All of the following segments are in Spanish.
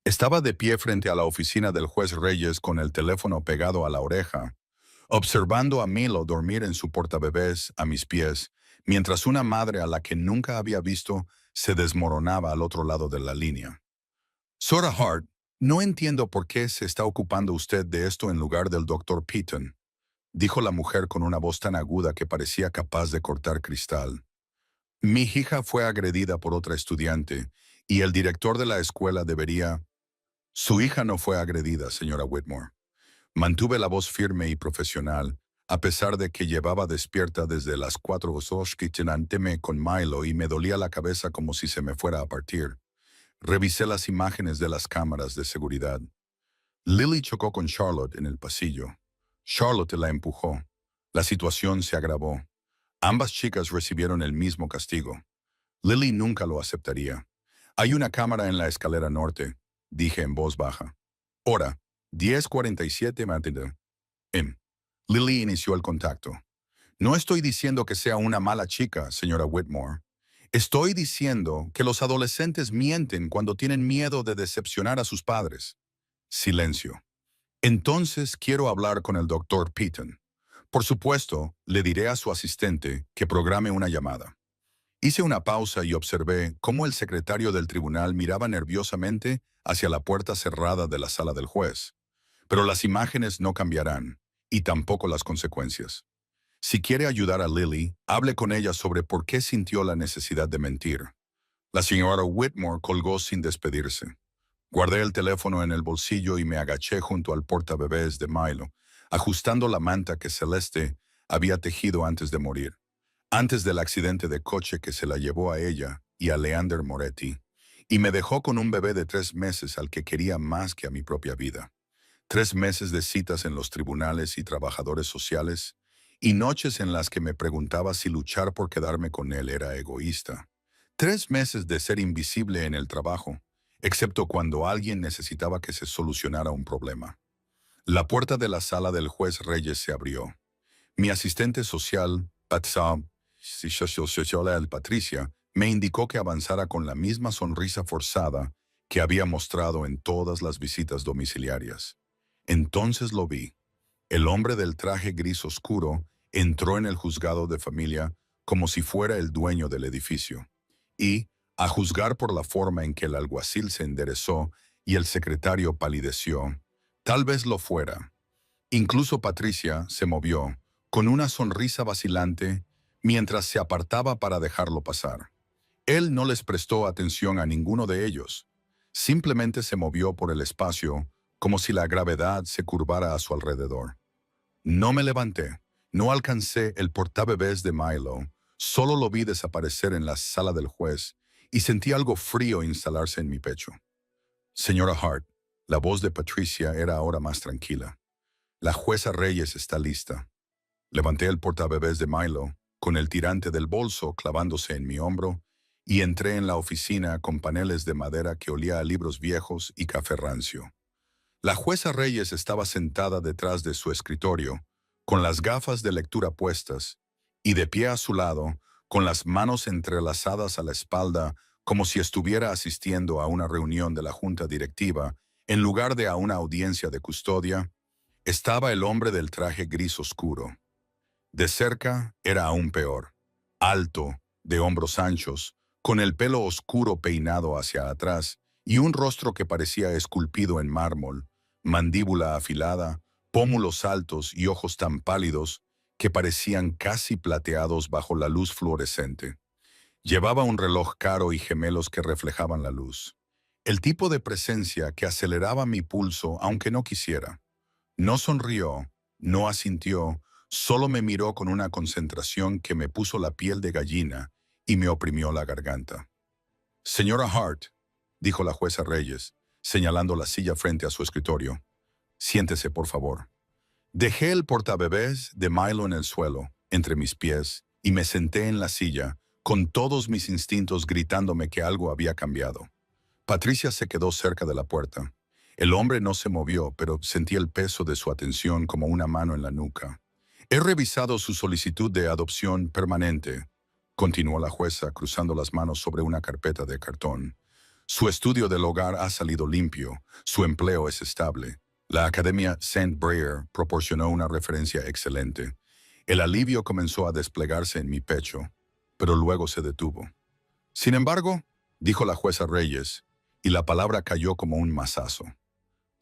Estaba de pie frente a la oficina del juez Reyes con el teléfono pegado a la oreja, observando a Milo dormir en su portabebés a mis pies, mientras una madre a la que nunca había visto se desmoronaba al otro lado de la línea. Sora Hart, no entiendo por qué se está ocupando usted de esto en lugar del doctor Peaton, dijo la mujer con una voz tan aguda que parecía capaz de cortar cristal. Mi hija fue agredida por otra estudiante y el director de la escuela debería... Su hija no fue agredida, señora Whitmore. Mantuve la voz firme y profesional, a pesar de que llevaba despierta desde las 4 horas kitchenándome con Milo y me dolía la cabeza como si se me fuera a partir. Revisé las imágenes de las cámaras de seguridad. Lily chocó con Charlotte en el pasillo. Charlotte la empujó. La situación se agravó. Ambas chicas recibieron el mismo castigo. Lily nunca lo aceptaría. Hay una cámara en la escalera norte, dije en voz baja. Hora, 10:47 mañana. Lily inició el contacto. No estoy diciendo que sea una mala chica, señora Whitmore. Estoy diciendo que los adolescentes mienten cuando tienen miedo de decepcionar a sus padres. Silencio. Entonces quiero hablar con el doctor Peaton. Por supuesto, le diré a su asistente que programe una llamada. Hice una pausa y observé cómo el secretario del tribunal miraba nerviosamente hacia la puerta cerrada de la sala del juez. Pero las imágenes no cambiarán, y tampoco las consecuencias. Si quiere ayudar a Lily, hable con ella sobre por qué sintió la necesidad de mentir. La señora Whitmore colgó sin despedirse. Guardé el teléfono en el bolsillo y me agaché junto al portabebés de Milo, ajustando la manta que Celeste había tejido antes de morir, antes del accidente de coche que se la llevó a ella y a Leander Moretti, y me dejó con un bebé de 3 meses al que quería más que a mi propia vida. 3 meses de citas en los tribunales y trabajadores sociales, y noches en las que me preguntaba si luchar por quedarme con él era egoísta. 3 meses de ser invisible en el trabajo, excepto cuando alguien necesitaba que se solucionara un problema. La puerta de la sala del juez Reyes se abrió. Mi asistente social, Patricia, me indicó que avanzara con la misma sonrisa forzada que había mostrado en todas las visitas domiciliarias. Entonces lo vi. El hombre del traje gris oscuro entró en el juzgado de familia como si fuera el dueño del edificio. Y, a juzgar por la forma en que el alguacil se enderezó y el secretario palideció, tal vez lo fuera. Incluso Patricia se movió, con una sonrisa vacilante, mientras se apartaba para dejarlo pasar. Él no les prestó atención a ninguno de ellos. Simplemente se movió por el espacio, como si la gravedad se curvara a su alrededor. No me levanté, no alcancé el portabebés de Milo, solo lo vi desaparecer en la sala del juez y sentí algo frío instalarse en mi pecho. Señora Hart, la voz de Patricia era ahora más tranquila. La jueza Reyes está lista. Levanté el portabebés de Milo, con el tirante del bolso clavándose en mi hombro, y entré en la oficina con paneles de madera que olía a libros viejos y café rancio. La jueza Reyes estaba sentada detrás de su escritorio, con las gafas de lectura puestas, y de pie a su lado, con las manos entrelazadas a la espalda, como si estuviera asistiendo a una reunión de la junta directiva, en lugar de a una audiencia de custodia, estaba el hombre del traje gris oscuro. De cerca era aún peor. Alto, de hombros anchos, con el pelo oscuro peinado hacia atrás y un rostro que parecía esculpido en mármol, mandíbula afilada, pómulos altos y ojos tan pálidos que parecían casi plateados bajo la luz fluorescente. Llevaba un reloj caro y gemelos que reflejaban la luz. El tipo de presencia que aceleraba mi pulso aunque no quisiera. No sonrió, no asintió, solo me miró con una concentración que me puso la piel de gallina y me oprimió la garganta. Señora Hart, dijo la jueza Reyes, señalando la silla frente a su escritorio. Siéntese, por favor. Dejé el portabebés de Milo en el suelo, entre mis pies, y me senté en la silla, con todos mis instintos gritándome que algo había cambiado. Patricia se quedó cerca de la puerta. El hombre no se movió, pero sentí el peso de su atención como una mano en la nuca. He revisado su solicitud de adopción permanente, continuó la jueza cruzando las manos sobre una carpeta de cartón. Su estudio del hogar ha salido limpio, su empleo es estable. La Academia St. Brier proporcionó una referencia excelente. El alivio comenzó a desplegarse en mi pecho, pero luego se detuvo. Sin embargo, dijo la jueza Reyes, y la palabra cayó como un mazazo.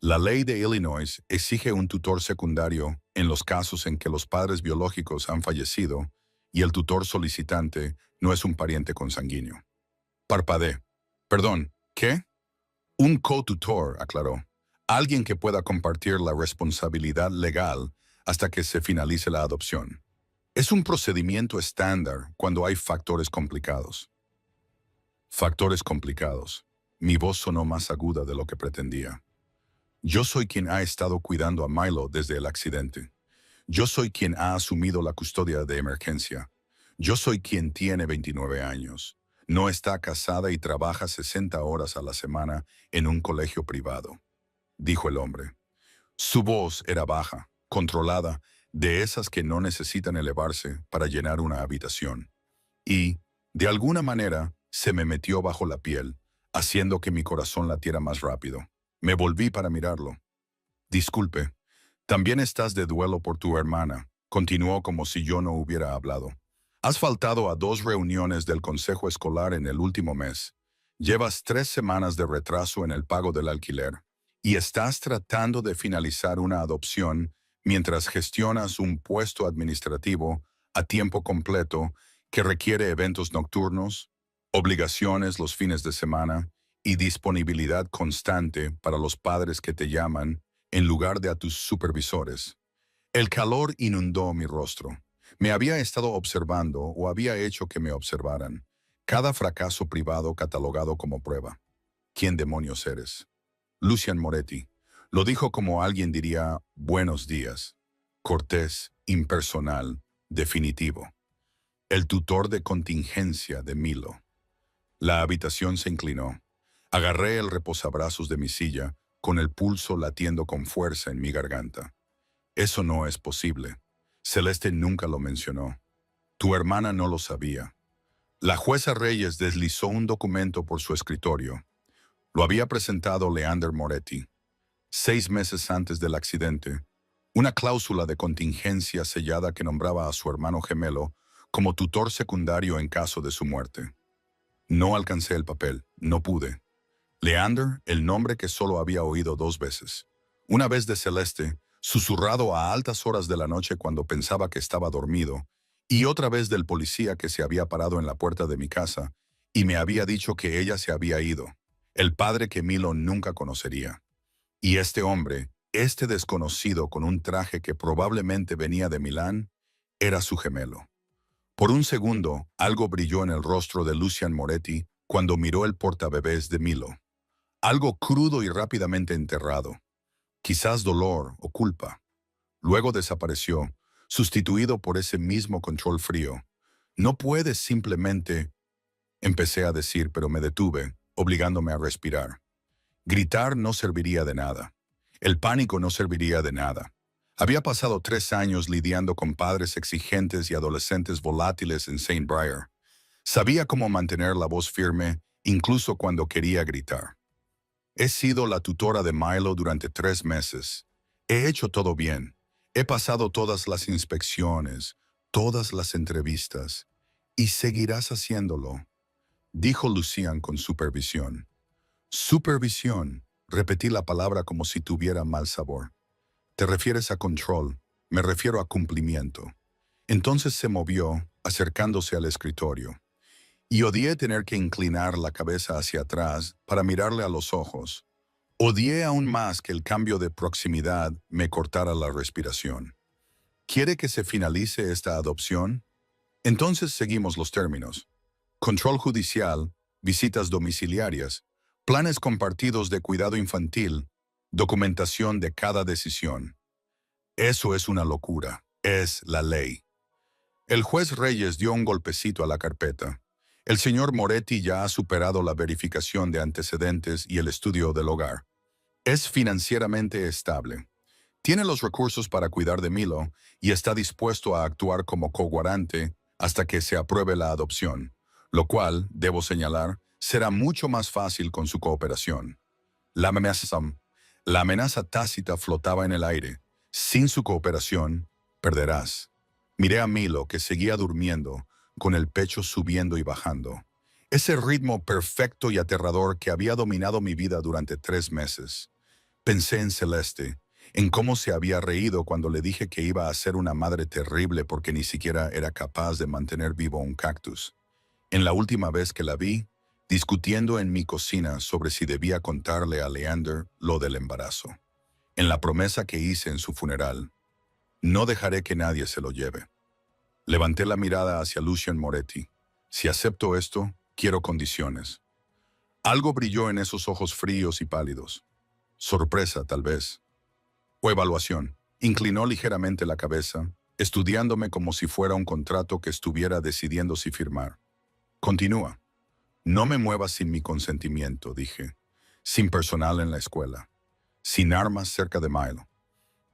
La ley de Illinois exige un tutor secundario en los casos en que los padres biológicos han fallecido y el tutor solicitante no es un pariente consanguíneo. Parpadeé. Perdón, ¿qué? Un co-tutor, aclaró. Alguien que pueda compartir la responsabilidad legal hasta que se finalice la adopción. Es un procedimiento estándar cuando hay factores complicados. Factores complicados. Mi voz sonó más aguda de lo que pretendía. Yo soy quien ha estado cuidando a Milo desde el accidente. Yo soy quien ha asumido la custodia de emergencia. Yo soy quien tiene 29 años. No está casada y trabaja 60 horas a la semana en un colegio privado, dijo el hombre. Su voz era baja, controlada, de esas que no necesitan elevarse para llenar una habitación. Y, de alguna manera, se me metió bajo la piel, haciendo que mi corazón latiera más rápido. Me volví para mirarlo. Disculpe, también estás de duelo por tu hermana, continuó como si yo no hubiera hablado. Has faltado a 2 reuniones del consejo escolar en el último mes. Llevas 3 semanas de retraso en el pago del alquiler. Y estás tratando de finalizar una adopción mientras gestionas un puesto administrativo a tiempo completo que requiere eventos nocturnos, obligaciones los fines de semana y disponibilidad constante para los padres que te llaman en lugar de a tus supervisores. El calor inundó mi rostro. Me había estado observando o había hecho que me observaran. Cada fracaso privado catalogado como prueba. ¿Quién demonios eres? Lucian Moretti. Lo dijo como alguien diría, buenos días. Cortés, impersonal, definitivo. El tutor de contingencia de Milo. La habitación se inclinó. Agarré el reposabrazos de mi silla, con el pulso latiendo con fuerza en mi garganta. Eso no es posible. Celeste nunca lo mencionó. Tu hermana no lo sabía. La jueza Reyes deslizó un documento por su escritorio. Lo había presentado Leander Moretti. 6 meses antes del accidente, una cláusula de contingencia sellada que nombraba a su hermano gemelo como tutor secundario en caso de su muerte. No alcancé el papel, no pude. Leander, el nombre que solo había oído 2 veces. Una vez de Celeste, susurrado a altas horas de la noche cuando pensaba que estaba dormido, y otra vez del policía que se había parado en la puerta de mi casa y me había dicho que ella se había ido, el padre que Milo nunca conocería. Y este hombre, este desconocido con un traje que probablemente venía de Milán, era su gemelo. Por un segundo, algo brilló en el rostro de Lucian Moretti cuando miró el portabebés de Milo. Algo crudo y rápidamente enterrado. Quizás dolor o culpa. Luego desapareció, sustituido por ese mismo control frío. No puedes simplemente... Empecé a decir, pero me detuve, obligándome a respirar. Gritar no serviría de nada. El pánico no serviría de nada. Había pasado 3 años lidiando con padres exigentes y adolescentes volátiles en St. Brier. Sabía cómo mantener la voz firme, incluso cuando quería gritar. He sido la tutora de Milo durante 3 meses. He hecho todo bien. He pasado todas las inspecciones, todas las entrevistas. Y seguirás haciéndolo, dijo Lucian con supervisión. Supervisión. Repetí la palabra como si tuviera mal sabor. Te refieres a control. Me refiero a cumplimiento. Entonces se movió, acercándose al escritorio. Y odié tener que inclinar la cabeza hacia atrás para mirarle a los ojos. Odié aún más que el cambio de proximidad me cortara la respiración. ¿Quiere que se finalice esta adopción? Entonces seguimos los términos. Control judicial, visitas domiciliarias, planes compartidos de cuidado infantil, documentación de cada decisión. Eso es una locura. Es la ley. El juez Reyes dio un golpecito a la carpeta. El señor Moretti ya ha superado la verificación de antecedentes y el estudio del hogar. Es financieramente estable. Tiene los recursos para cuidar de Milo y está dispuesto a actuar como coguarante hasta que se apruebe la adopción, lo cual, debo señalar, será mucho más fácil con su cooperación. La amenaza, la amenaza tácita flotaba en el aire. Sin su cooperación, perderás. Miré a Milo, que seguía durmiendo, con el pecho subiendo y bajando. Ese ritmo perfecto y aterrador que había dominado mi vida durante 3 meses. Pensé en Celeste, en cómo se había reído cuando le dije que iba a ser una madre terrible porque ni siquiera era capaz de mantener vivo un cactus. En la última vez que la vi, discutiendo en mi cocina sobre si debía contarle a Leander lo del embarazo. En la promesa que hice en su funeral, no dejaré que nadie se lo lleve. Levanté la mirada hacia Lucian Moretti. Si acepto esto, quiero condiciones. Algo brilló en esos ojos fríos y pálidos. Sorpresa, tal vez. O evaluación. Inclinó ligeramente la cabeza, estudiándome como si fuera un contrato que estuviera decidiendo si firmar. Continúa. No me muevas sin mi consentimiento, dije. Sin personal en la escuela. Sin armas cerca de Milo.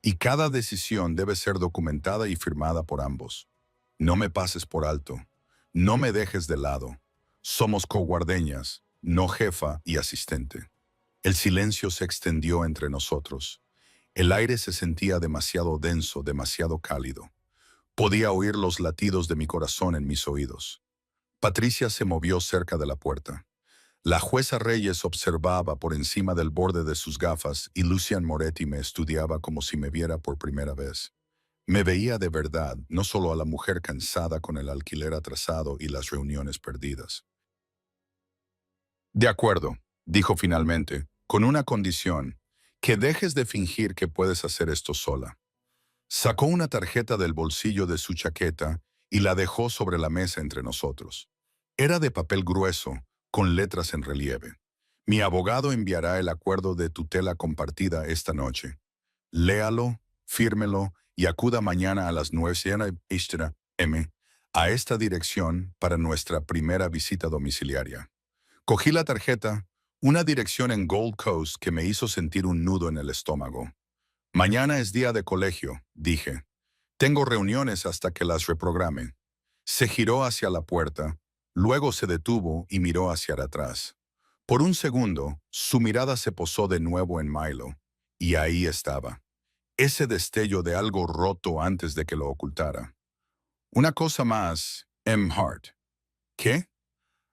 Y cada decisión debe ser documentada y firmada por ambos. No me pases por alto. No me dejes de lado. Somos coguardeñas, no jefa y asistente. El silencio se extendió entre nosotros. El aire se sentía demasiado denso, demasiado cálido. Podía oír los latidos de mi corazón en mis oídos. Patricia se movió cerca de la puerta. La jueza Reyes observaba por encima del borde de sus gafas y Lucian Moretti me estudiaba como si me viera por primera vez. Me veía de verdad, no solo a la mujer cansada con el alquiler atrasado y las reuniones perdidas. De acuerdo, dijo finalmente, con una condición, que dejes de fingir que puedes hacer esto sola. Sacó una tarjeta del bolsillo de su chaqueta y la dejó sobre la mesa entre nosotros. Era de papel grueso, con letras en relieve. Mi abogado enviará el acuerdo de tutela compartida esta noche. Léalo, fírmelo y acuda mañana a las 9 m a esta dirección para nuestra primera visita domiciliaria. Cogí la tarjeta, una dirección en Gold Coast que me hizo sentir un nudo en el estómago. Mañana es día de colegio, dije. Tengo reuniones hasta que las reprograme. Se giró hacia la puerta, luego se detuvo y miró hacia atrás. Por un segundo, su mirada se posó de nuevo en Milo, y ahí estaba. Ese destello de algo roto antes de que lo ocultara. Una cosa más, M. Hart. ¿Qué?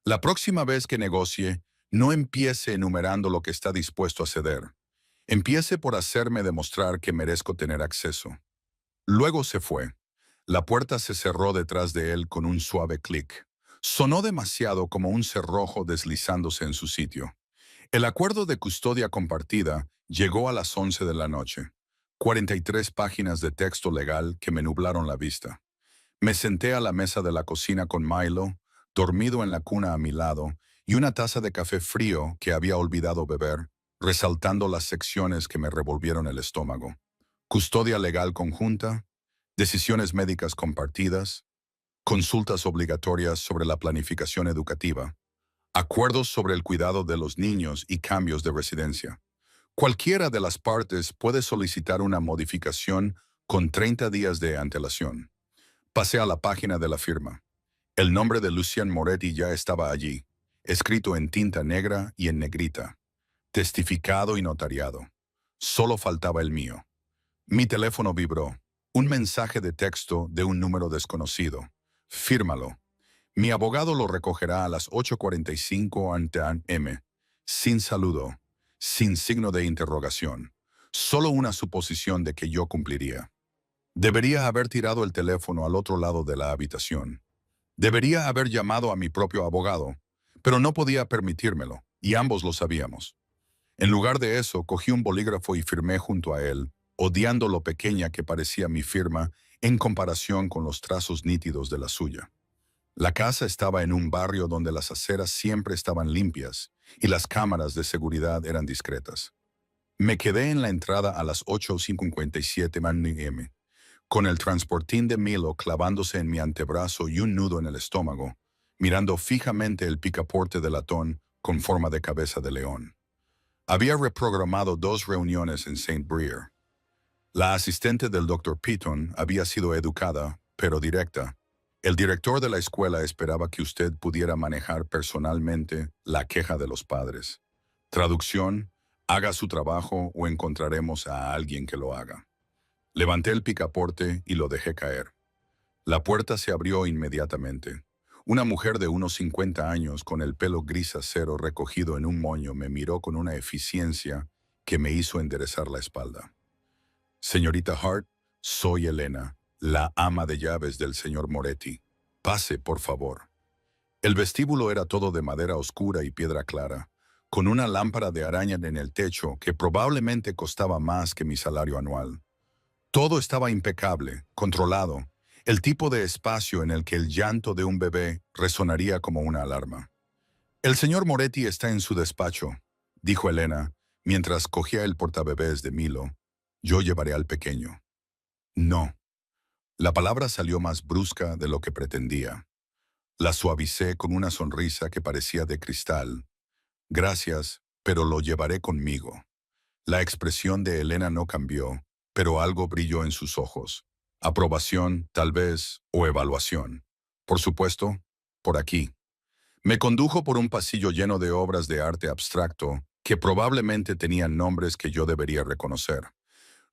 La próxima vez que negocie, no empiece enumerando lo que está dispuesto a ceder. Empiece por hacerme demostrar que merezco tener acceso. Luego se fue. La puerta se cerró detrás de él con un suave clic. Sonó demasiado como un cerrojo deslizándose en su sitio. El acuerdo de custodia compartida llegó a las 11 de la noche. 43 páginas de texto legal que me nublaron la vista. Me senté a la mesa de la cocina con Milo, dormido en la cuna a mi lado, y una taza de café frío que había olvidado beber, resaltando las secciones que me revolvieron el estómago. Custodia legal conjunta, decisiones médicas compartidas, consultas obligatorias sobre la planificación educativa, acuerdos sobre el cuidado de los niños y cambios de residencia. Cualquiera de las partes puede solicitar una modificación con 30 días de antelación. Pasé a la página de la firma. El nombre de Lucian Moretti ya estaba allí, escrito en tinta negra y en negrita, testificado y notariado. Solo faltaba el mío. Mi teléfono vibró. Un mensaje de texto de un número desconocido. Fírmalo. Mi abogado lo recogerá a las 8:45 am, sin saludo, sin signo de interrogación. Solo una suposición de que yo cumpliría. Debería haber tirado el teléfono al otro lado de la habitación. Debería haber llamado a mi propio abogado, pero no podía permitírmelo, y ambos lo sabíamos. En lugar de eso, cogí un bolígrafo y firmé junto a él, odiando lo pequeña que parecía mi firma en comparación con los trazos nítidos de la suya. La casa estaba en un barrio donde las aceras siempre estaban limpias y las cámaras de seguridad eran discretas. Me quedé en la entrada a las 8:57 am, con el transportín de Milo clavándose en mi antebrazo y un nudo en el estómago, mirando fijamente el picaporte de latón con forma de cabeza de león. Había reprogramado 2 reuniones en St. Brier. La asistente del Dr. Piton había sido educada, pero directa. El director de la escuela esperaba que usted pudiera manejar personalmente la queja de los padres. Traducción: haga su trabajo o encontraremos a alguien que lo haga. Levanté el picaporte y lo dejé caer. La puerta se abrió inmediatamente. Una mujer de unos 50 años con el pelo gris acero recogido en un moño me miró con una eficiencia que me hizo enderezar la espalda. Señorita Hart, soy Elena, la ama de llaves del señor Moretti. Pase, por favor. El vestíbulo era todo de madera oscura y piedra clara, con una lámpara de araña en el techo que probablemente costaba más que mi salario anual. Todo estaba impecable, controlado, el tipo de espacio en el que el llanto de un bebé resonaría como una alarma. El señor Moretti está en su despacho, dijo Elena, mientras cogía el portabebés de Milo. Yo llevaré al pequeño. No. La palabra salió más brusca de lo que pretendía. La suavicé con una sonrisa que parecía de cristal. Gracias, pero lo llevaré conmigo. La expresión de Elena no cambió, pero algo brilló en sus ojos. Aprobación, tal vez, o evaluación. Por supuesto, por aquí. Me condujo por un pasillo lleno de obras de arte abstracto que probablemente tenían nombres que yo debería reconocer.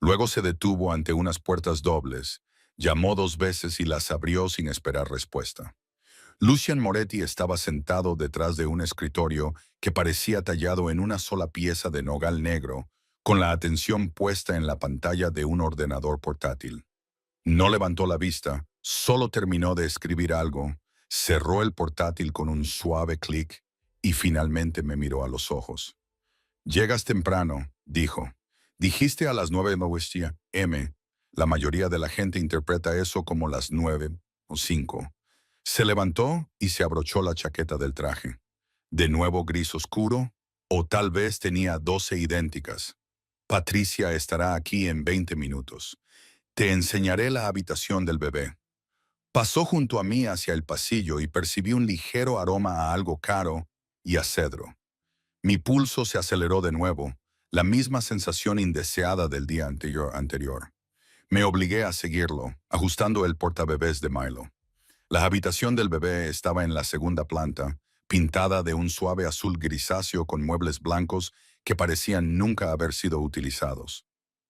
Luego se detuvo ante unas puertas dobles, llamó 2 veces y las abrió sin esperar respuesta. Lucian Moretti estaba sentado detrás de un escritorio que parecía tallado en una sola pieza de nogal negro, con la atención puesta en la pantalla de un ordenador portátil. No levantó la vista, solo terminó de escribir algo, cerró el portátil con un suave clic y finalmente me miró a los ojos. «Llegas temprano», dijo. «Dijiste a las 9:09 m. La mayoría de la gente interpreta eso como las 9:05. Se levantó y se abrochó la chaqueta del traje. De nuevo gris oscuro, o tal vez tenía 12 idénticas. Patricia estará aquí en 20 minutos. Te enseñaré la habitación del bebé. Pasó junto a mí hacia el pasillo y percibí un ligero aroma a algo caro y a cedro. Mi pulso se aceleró de nuevo, la misma sensación indeseada del día anterior. Me obligué a seguirlo, ajustando el portabebés de Milo. La habitación del bebé estaba en la segunda planta, pintada de un suave azul grisáceo con muebles blancos que parecían nunca haber sido utilizados.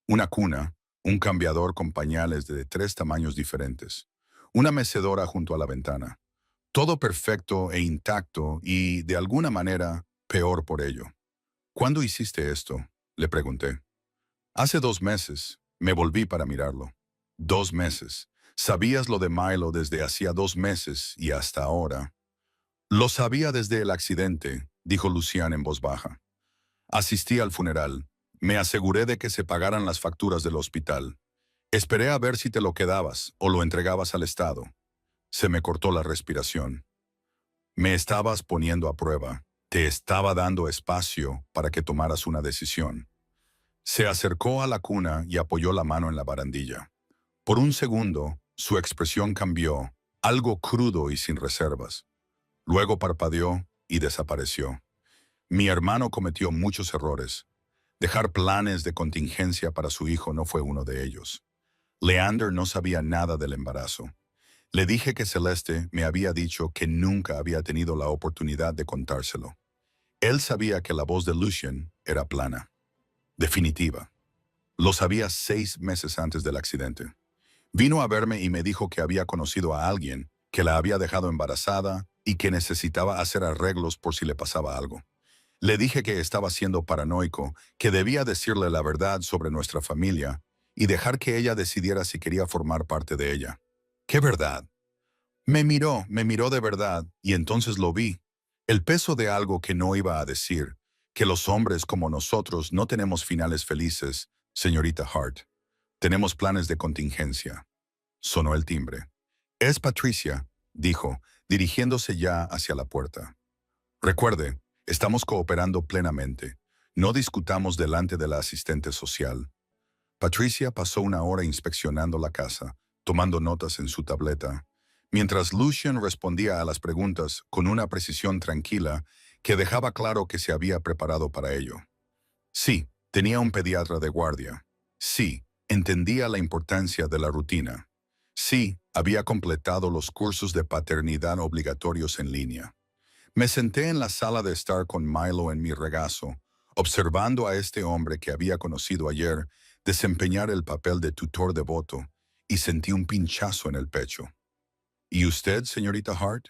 Una cuna, un cambiador con pañales de 3 tamaños diferentes, una mecedora junto a la ventana. Todo perfecto e intacto y, de alguna manera, peor por ello. «¿Cuándo hiciste esto?», le pregunté. «Hace 2 meses. Me volví para mirarlo. 2 meses. Sabías lo de Milo desde hacía 2 meses y hasta ahora». «Lo sabía desde el accidente», dijo Lucian en voz baja. «Asistí al funeral. Me aseguré de que se pagaran las facturas del hospital. Esperé a ver si te lo quedabas o lo entregabas al Estado». Se me cortó la respiración. «Me estabas poniendo a prueba. Te estaba dando espacio para que tomaras una decisión». Se acercó a la cuna y apoyó la mano en la barandilla. Por un segundo, su expresión cambió, algo crudo y sin reservas. Luego parpadeó y desapareció. «Mi hermano cometió muchos errores. Dejar planes de contingencia para su hijo no fue uno de ellos. Leander no sabía nada del embarazo. Le dije que Celeste me había dicho que nunca había tenido la oportunidad de contárselo. Él sabía que la voz de Lucian era plana, definitiva. Lo sabía 6 meses antes del accidente. Vino a verme y me dijo que había conocido a alguien, que la había dejado embarazada y que necesitaba hacer arreglos por si le pasaba algo. Le dije que estaba siendo paranoico, que debía decirle la verdad sobre nuestra familia y dejar que ella decidiera si quería formar parte de ella. ¿Qué verdad? Me miró de verdad y entonces lo vi. El peso de algo que no iba a decir, que los hombres como nosotros no tenemos finales felices, señorita Hart. Tenemos planes de contingencia. Sonó el timbre. «Es Patricia», dijo, dirigiéndose ya hacia la puerta. «Recuerde, estamos cooperando plenamente. No discutamos delante de la asistente social». Patricia pasó una hora inspeccionando la casa, tomando notas en su tableta, mientras Lucian respondía a las preguntas con una precisión tranquila que dejaba claro que se había preparado para ello. Sí, tenía un pediatra de guardia. Sí, entendía la importancia de la rutina. Sí, Había completado los cursos de paternidad obligatorios en línea. Me senté en la sala de estar con Milo en mi regazo, observando a este hombre que había conocido ayer desempeñar el papel de tutor devoto, y sentí un pinchazo en el pecho. ¿Y usted, señorita Hart?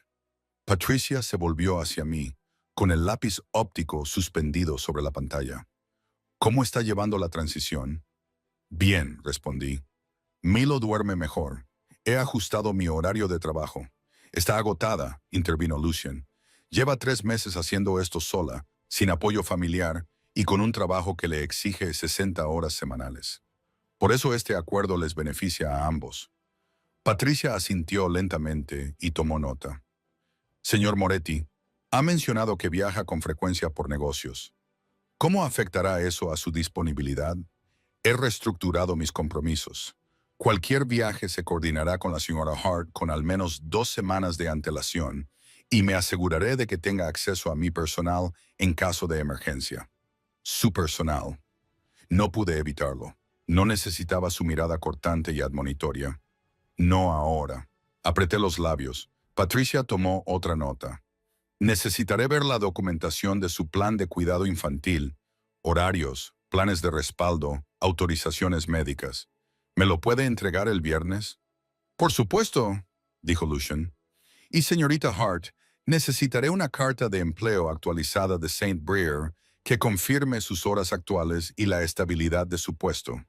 Patricia se volvió hacia mí, con el lápiz óptico suspendido sobre la pantalla. ¿Cómo está llevando la transición? Bien, respondí. Milo duerme mejor. He ajustado mi horario de trabajo. Está agotada, intervino Lucien. Lleva 3 meses haciendo esto sola, sin apoyo familiar y con un trabajo que le exige 60 horas semanales. Por eso este acuerdo les beneficia a ambos. Patricia asintió lentamente y tomó nota. Señor Moretti, ha mencionado que viaja con frecuencia por negocios. ¿Cómo afectará eso a su disponibilidad? He reestructurado mis compromisos. Cualquier viaje se coordinará con la señora Hart con al menos 2 semanas de antelación y me aseguraré de que tenga acceso a mi personal en caso de emergencia. Su personal. No pude evitarlo. No necesitaba su mirada cortante y admonitoria. No ahora. Apreté los labios. Patricia tomó otra nota. Necesitaré ver la documentación de su plan de cuidado infantil, horarios, planes de respaldo, autorizaciones médicas. ¿Me lo puede entregar el viernes? Por supuesto, dijo Lucien. Y señorita Hart, necesitaré una carta de empleo actualizada de Saint Brier que confirme sus horas actuales y la estabilidad de su puesto.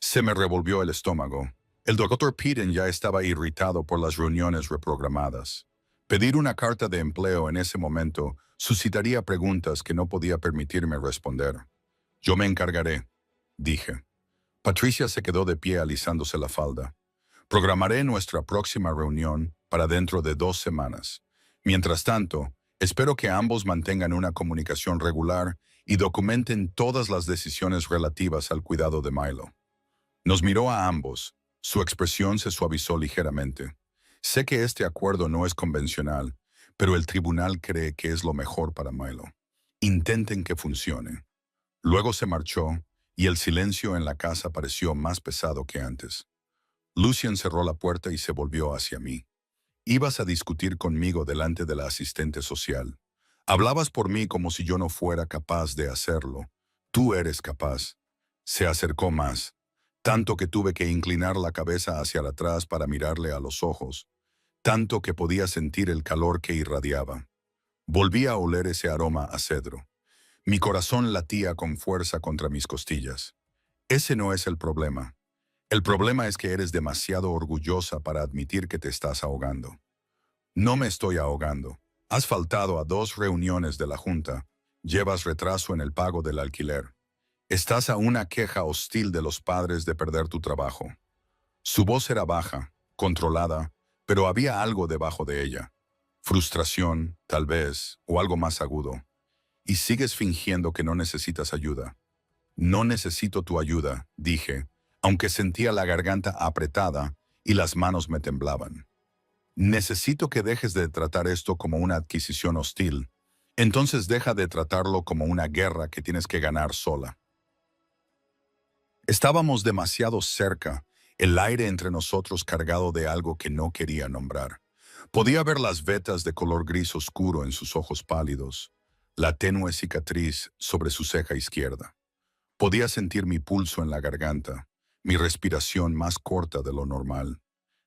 Se me revolvió el estómago. El doctor Peden ya estaba irritado por las reuniones reprogramadas. Pedir una carta de empleo en ese momento suscitaría preguntas que no podía permitirme responder. Yo me encargaré, dije. Patricia se quedó de pie alisándose la falda. Programaré nuestra próxima reunión para dentro de 2 semanas. Mientras tanto, espero que ambos mantengan una comunicación regular y documenten todas las decisiones relativas al cuidado de Milo. Nos miró a ambos. Su expresión se suavizó ligeramente. Sé que este acuerdo no es convencional, pero el tribunal cree que es lo mejor para Milo. Intenten que funcione. Luego se marchó y el silencio en la casa pareció más pesado que antes. Lucien cerró la puerta y se volvió hacia mí. Ibas a discutir conmigo delante de la asistente social. Hablabas por mí como si yo no fuera capaz de hacerlo. Tú eres capaz. Se acercó más, tanto que tuve que inclinar la cabeza hacia atrás para mirarle a los ojos, tanto que podía sentir el calor que irradiaba. Volví a oler ese aroma a cedro. Mi corazón latía con fuerza contra mis costillas. Ese no es el problema. El problema es que eres demasiado orgullosa para admitir que te estás ahogando. No me estoy ahogando. Has faltado a 2 reuniones de la Junta. Llevas retraso en el pago del alquiler. Estás a una queja hostil de los padres de perder tu trabajo. Su voz era baja, controlada, pero había algo debajo de ella. Frustración, tal vez, o algo más agudo. Y sigues fingiendo que no necesitas ayuda. No necesito tu ayuda, dije, aunque sentía la garganta apretada y las manos me temblaban. Necesito que dejes de tratar esto como una adquisición hostil. Entonces deja de tratarlo como una guerra que tienes que ganar sola. Estábamos demasiado cerca, el aire entre nosotros cargado de algo que no quería nombrar. Podía ver las vetas de color gris oscuro en sus ojos pálidos, la tenue cicatriz sobre su ceja izquierda. Podía sentir mi pulso en la garganta, mi respiración más corta de lo normal.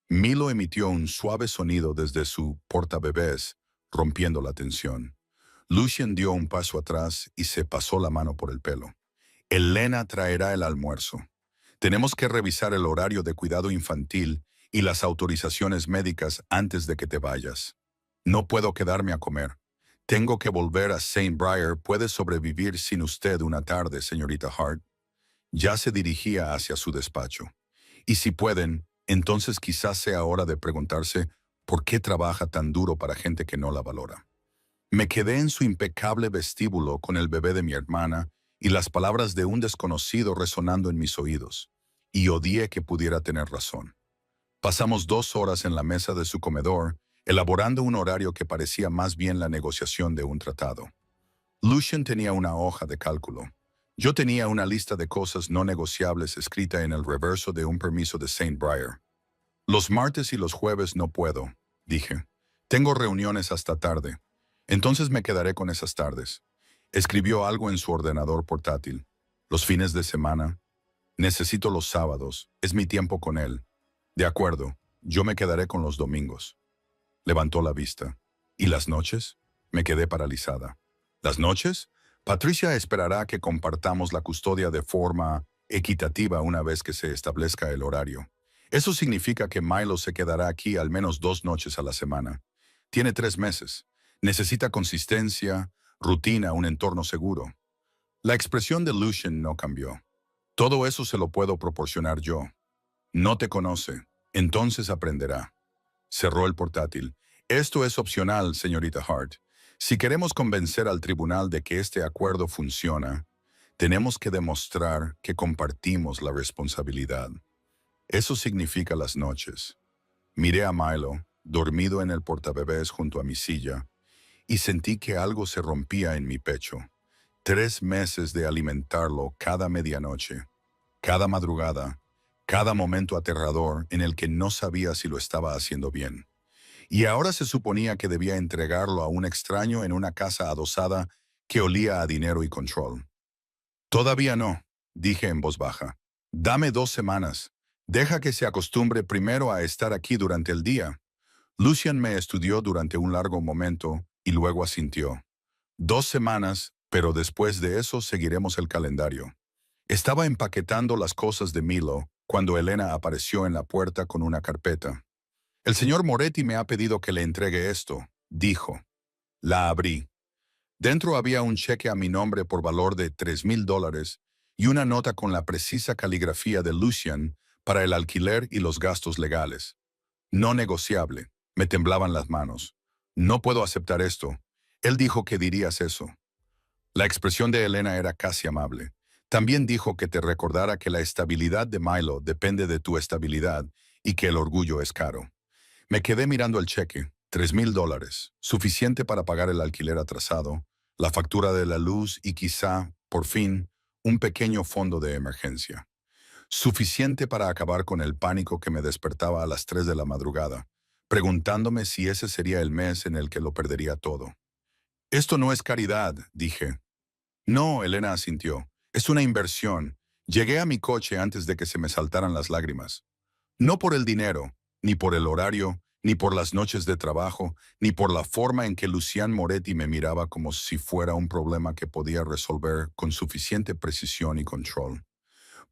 Milo emitió un suave sonido desde su portabebés, rompiendo la tensión. Lucien dio un paso atrás y se pasó la mano por el pelo. Elena traerá el almuerzo. Tenemos que revisar el horario de cuidado infantil y las autorizaciones médicas antes de que te vayas. No puedo quedarme a comer. Tengo que volver a St. Brier. ¿Puede sobrevivir sin usted una tarde, señorita Hart? Ya se dirigía hacia su despacho. Y si pueden, entonces quizás sea hora de preguntarse por qué trabaja tan duro para gente que no la valora. Me quedé en su impecable vestíbulo con el bebé de mi hermana y las palabras de un desconocido resonando en mis oídos, y odié que pudiera tener razón. Pasamos 2 horas en la mesa de su comedor, elaborando un horario que parecía más bien la negociación de un tratado. Lucien tenía una hoja de cálculo. Yo tenía una lista de cosas no negociables escrita en el reverso de un permiso de St. Brier. Los martes y los jueves no puedo, dije. Tengo reuniones hasta tarde. Entonces me quedaré con esas tardes. Escribió algo en su ordenador portátil. Los fines de semana. Necesito los sábados. Es mi tiempo con él. De acuerdo, yo me quedaré con los domingos. Levantó la vista. ¿Y las noches? Me quedé paralizada. ¿Las noches? Patricia esperará que compartamos la custodia de forma equitativa una vez que se establezca el horario. Eso significa que Milo se quedará aquí al menos 2 noches a la semana. Tiene 3 meses. Necesita consistencia, rutina, un entorno seguro. La expresión de Lucien no cambió. Todo eso se lo puedo proporcionar yo. No te conoce, entonces aprenderá. Cerró el portátil. Esto es opcional, señorita Hart. Si queremos convencer al tribunal de que este acuerdo funciona, tenemos que demostrar que compartimos la responsabilidad. Eso significa las noches. Miré a Milo, dormido en el portabebés junto a mi silla, y sentí que algo se rompía en mi pecho. 3 meses de alimentarlo cada medianoche, cada madrugada, cada momento aterrador en el que no sabía si lo estaba haciendo bien. Y ahora se suponía que debía entregarlo a un extraño en una casa adosada que olía a dinero y control. Todavía no, dije en voz baja. Dame 2 semanas. Deja que se acostumbre primero a estar aquí durante el día. Lucien me estudió durante un largo momento y luego asintió. 2 semanas, pero después de eso seguiremos el calendario. Estaba empaquetando las cosas de Milo cuando Elena apareció en la puerta con una carpeta. El señor Moretti me ha pedido que le entregue esto, dijo. La abrí. Dentro había un cheque a mi nombre por valor de $3,000 y una nota con la precisa caligrafía de Lucien para el alquiler y los gastos legales. No negociable. Me temblaban las manos. No puedo aceptar esto. Él dijo que dirías eso. La expresión de Elena era casi amable. También dijo que te recordara que la estabilidad de Milo depende de tu estabilidad y que el orgullo es caro. Me quedé mirando el cheque, $3,000, suficiente para pagar el alquiler atrasado, la factura de la luz y quizá, por fin, un pequeño fondo de emergencia. Suficiente para acabar con el pánico que me despertaba a las 3 de la madrugada, preguntándome si ese sería el mes en el que lo perdería todo. Esto no es caridad, dije. No, Elena asintió. Es una inversión. Llegué a mi coche antes de que se me saltaran las lágrimas. No por el dinero, ni por el horario, ni por las noches de trabajo, ni por la forma en que Lucian Moretti me miraba como si fuera un problema que podía resolver con suficiente precisión y control.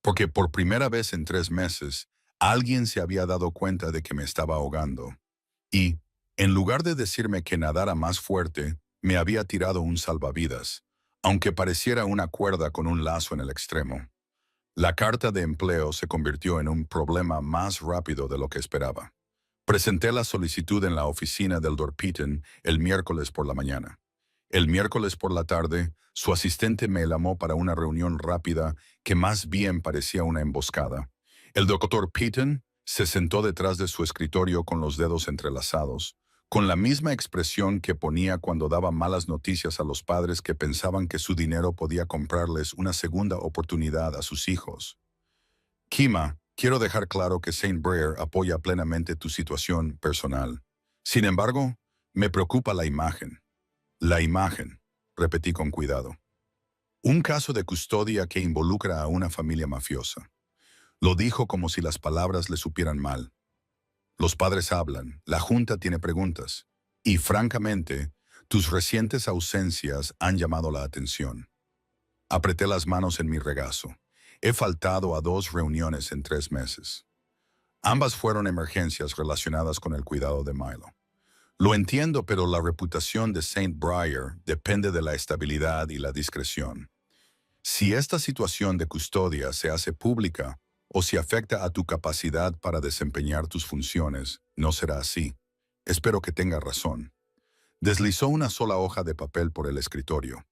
Porque por primera vez en 3 meses, alguien se había dado cuenta de que me estaba ahogando. Y, en lugar de decirme que nadara más fuerte, me había tirado un salvavidas, aunque pareciera una cuerda con un lazo en el extremo. La carta de empleo se convirtió en un problema más rápido de lo que esperaba. Presenté la solicitud en la oficina del Dorpiten el miércoles por la mañana. El miércoles por la tarde, su asistente me llamó para una reunión rápida que más bien parecía una emboscada. El doctor Peyton se sentó detrás de su escritorio con los dedos entrelazados, con la misma expresión que ponía cuando daba malas noticias a los padres que pensaban que su dinero podía comprarles una segunda oportunidad a sus hijos. Kima, quiero dejar claro que Saint Brier apoya plenamente tu situación personal. Sin embargo, me preocupa la imagen. La imagen, repetí con cuidado. Un caso de custodia que involucra a una familia mafiosa. Lo dijo como si las palabras le supieran mal. Los padres hablan, la junta tiene preguntas. Y francamente, tus recientes ausencias han llamado la atención. Apreté las manos en mi regazo. He faltado a 2 reuniones en 3 meses. Ambas fueron emergencias relacionadas con el cuidado de Milo. Lo entiendo, pero la reputación de Saint Brier depende de la estabilidad y la discreción. Si esta situación de custodia se hace pública o si afecta a tu capacidad para desempeñar tus funciones, no será así. Espero que tenga razón. Deslizó una sola hoja de papel por el escritorio.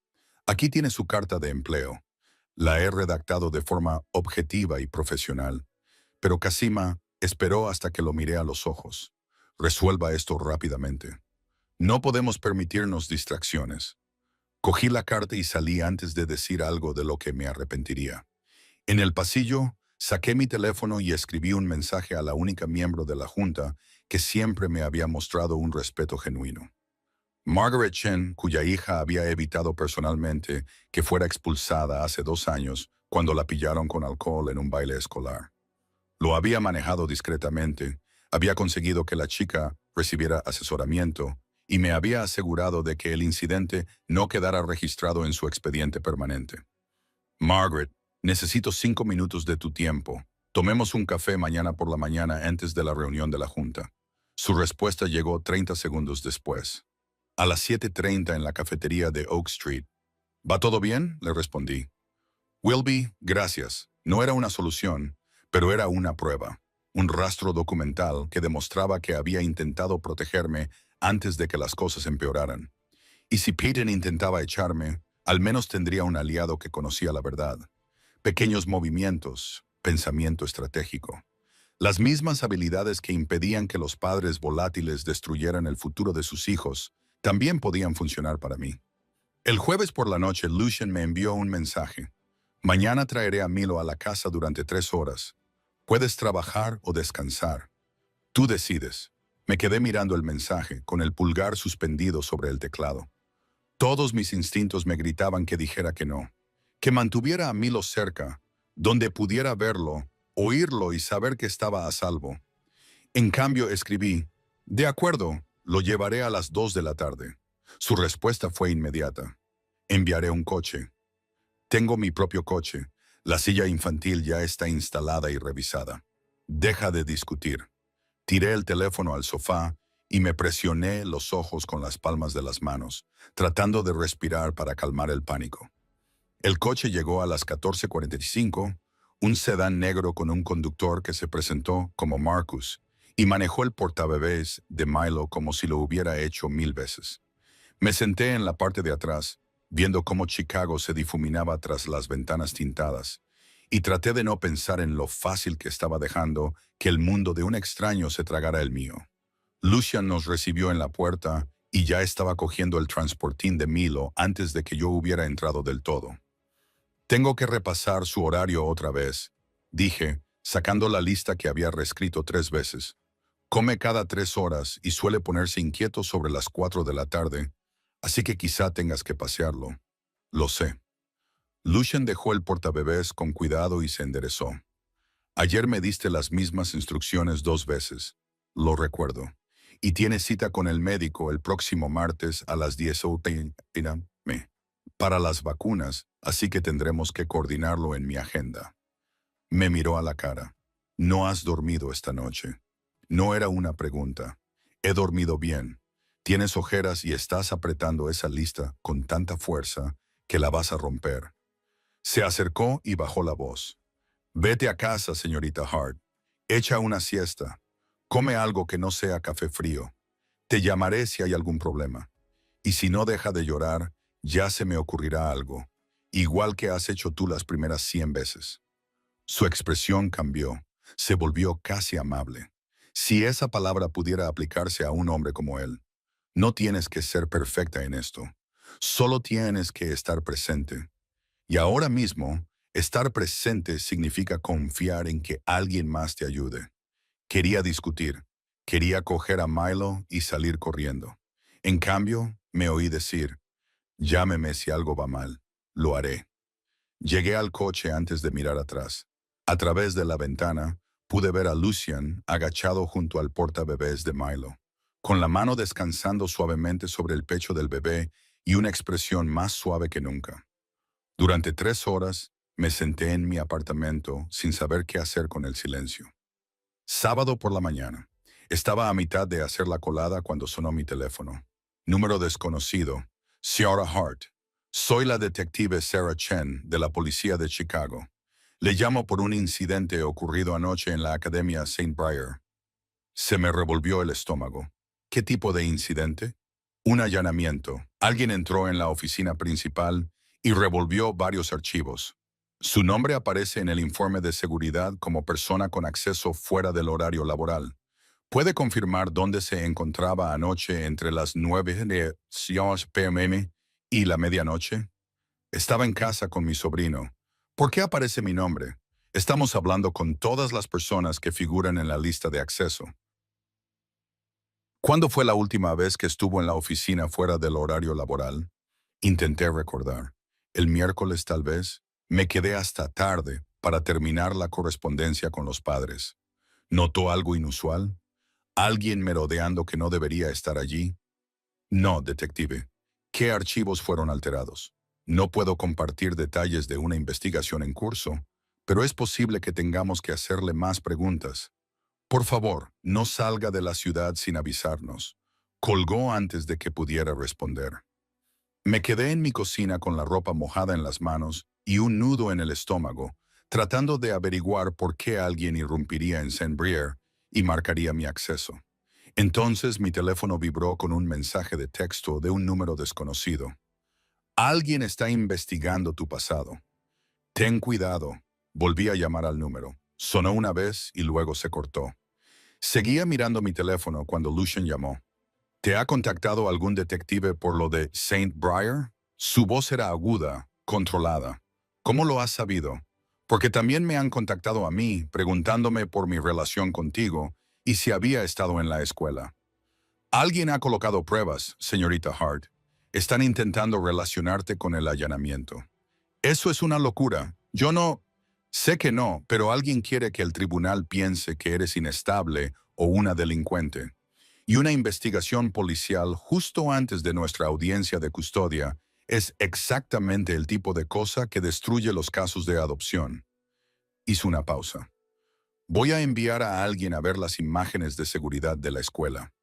Aquí tiene su carta de empleo. La he redactado de forma objetiva y profesional, pero Casima esperó hasta que lo miré a los ojos. Resuelva esto rápidamente. No podemos permitirnos distracciones. Cogí la carta y salí antes de decir algo de lo que me arrepentiría. En el pasillo Saqué mi teléfono y escribí un mensaje a la única miembro de la junta que siempre me había mostrado un respeto genuino. Margaret Chen, cuya hija había evitado personalmente que fuera expulsada hace 2 años cuando la pillaron con alcohol en un baile escolar. Lo había manejado discretamente, había conseguido que la chica recibiera asesoramiento y me había asegurado de que el incidente no quedara registrado en su expediente permanente. Margaret, necesito 5 minutos de tu tiempo. Tomemos un café mañana por la mañana antes de la reunión de la junta. Su respuesta llegó 30 segundos después. A las 7:30 en la cafetería de Oak Street. ¿Va todo bien?, le respondí. Wilby, gracias. No era una solución, pero era una prueba. Un rastro documental que demostraba que había intentado protegerme antes de que las cosas empeoraran. Y si Peyton intentaba echarme, al menos tendría un aliado que conocía la verdad. Pequeños movimientos, pensamiento estratégico. Las mismas habilidades que impedían que los padres volátiles destruyeran el futuro de sus hijos, también podían funcionar para mí. El jueves por la noche, Lucian me envió un mensaje. Mañana traeré a Milo a la casa durante 3 horas. Puedes trabajar o descansar. Tú decides. Me quedé mirando el mensaje, con el pulgar suspendido sobre el teclado. Todos mis instintos me gritaban que dijera que no, que mantuviera a Milo cerca, donde pudiera verlo, oírlo y saber que estaba a salvo. En cambio escribí, de acuerdo, lo llevaré a las 2 de la tarde. Su respuesta fue inmediata. Enviaré un coche. Tengo mi propio coche. La silla infantil ya está instalada y revisada. Deja de discutir. Tiré el teléfono al sofá y me presioné los ojos con las palmas de las manos, tratando de respirar para calmar el pánico. El coche llegó a las 14:45, un sedán negro con un conductor que se presentó como Marcus, y manejó el portabebés de Milo como si lo hubiera hecho 1000 veces. Me senté en la parte de atrás, viendo cómo Chicago se difuminaba tras las ventanas tintadas, y traté de no pensar en lo fácil que estaba dejando que el mundo de un extraño se tragara el mío. Lucian nos recibió en la puerta y ya estaba cogiendo el transportín de Milo antes de que yo hubiera entrado del todo. Tengo que repasar su horario otra vez, dije, sacando la lista que había reescrito 3 veces. Come cada 3 horas y suele ponerse inquieto sobre las 4 de la tarde, así que quizá tengas que pasearlo. Lo sé. Lucian dejó el portabebés con cuidado y se enderezó. Ayer me diste las mismas instrucciones 2 veces. Lo recuerdo. Y tienes cita con el médico el próximo martes a las 10 a.m. para las vacunas, así que tendremos que coordinarlo en mi agenda. Me miró a la cara. ¿No has dormido esta noche? No era una pregunta. He dormido bien. Tienes ojeras y estás apretando esa lista con tanta fuerza que la vas a romper. Se acercó y bajó la voz. Vete a casa, señorita Hart. Echa una siesta. Come algo que no sea café frío. Te llamaré si hay algún problema. Y si no deja de llorar, ya se me ocurrirá algo, igual que has hecho tú las primeras 100 veces. Su expresión cambió. Se volvió casi amable. Si esa palabra pudiera aplicarse a un hombre como él. No tienes que ser perfecta en esto. Solo tienes que estar presente. Y ahora mismo, estar presente significa confiar en que alguien más te ayude. Quería discutir. Quería coger a Milo y salir corriendo. En cambio, me oí decir, llámeme si algo va mal. Lo haré. Llegué al coche antes de mirar atrás. A través de la ventana, pude ver a Lucian agachado junto al portabebés de Milo, con la mano descansando suavemente sobre el pecho del bebé y una expresión más suave que nunca. Durante 3 horas, me senté en mi apartamento sin saber qué hacer con el silencio. Sábado por la mañana. Estaba a mitad de hacer la colada cuando sonó mi teléfono. Número desconocido. Ciara Hart. Soy la detective Sarah Chen de la policía de Chicago. Le llamo por un incidente ocurrido anoche en la Academia St. Briar. Se me revolvió el estómago. ¿Qué tipo de incidente? Un allanamiento. Alguien entró en la oficina principal y revolvió varios archivos. Su nombre aparece en el informe de seguridad como persona con acceso fuera del horario laboral. ¿Puede confirmar dónde se encontraba anoche entre las 9 p.m. y la medianoche? Estaba en casa con mi sobrino. ¿Por qué aparece mi nombre? Estamos hablando con todas las personas que figuran en la lista de acceso. ¿Cuándo fue la última vez que estuvo en la oficina fuera del horario laboral? Intenté recordar. El miércoles tal vez. Me quedé hasta tarde para terminar la correspondencia con los padres. ¿Notó algo inusual? ¿Alguien merodeando que no debería estar allí? No, detective. ¿Qué archivos fueron alterados? No puedo compartir detalles de una investigación en curso, pero es posible que tengamos que hacerle más preguntas. Por favor, no salga de la ciudad sin avisarnos. Colgó antes de que pudiera responder. Me quedé en mi cocina con la ropa mojada en las manos y un nudo en el estómago, tratando de averiguar por qué alguien irrumpiría en Saint-Brieuc y marcaría mi acceso. Entonces mi teléfono vibró con un mensaje de texto de un número desconocido. Alguien está investigando tu pasado. Ten cuidado. Volví a llamar al número. Sonó una vez y luego se cortó. Seguía mirando mi teléfono cuando Lucian llamó. ¿Te ha contactado algún detective por lo de Saint Briar? Su voz era aguda, controlada. ¿Cómo lo has sabido? Porque también me han contactado a mí, preguntándome por mi relación contigo y si había estado en la escuela. Alguien ha colocado pruebas, señorita Hart. Están intentando relacionarte con el allanamiento. Eso es una locura. Yo no... Sé que no, pero alguien quiere que el tribunal piense que eres inestable o una delincuente. Y una investigación policial justo antes de nuestra audiencia de custodia es exactamente el tipo de cosa que destruye los casos de adopción. Hizo una pausa. Voy a enviar a alguien a ver las imágenes de seguridad de la escuela.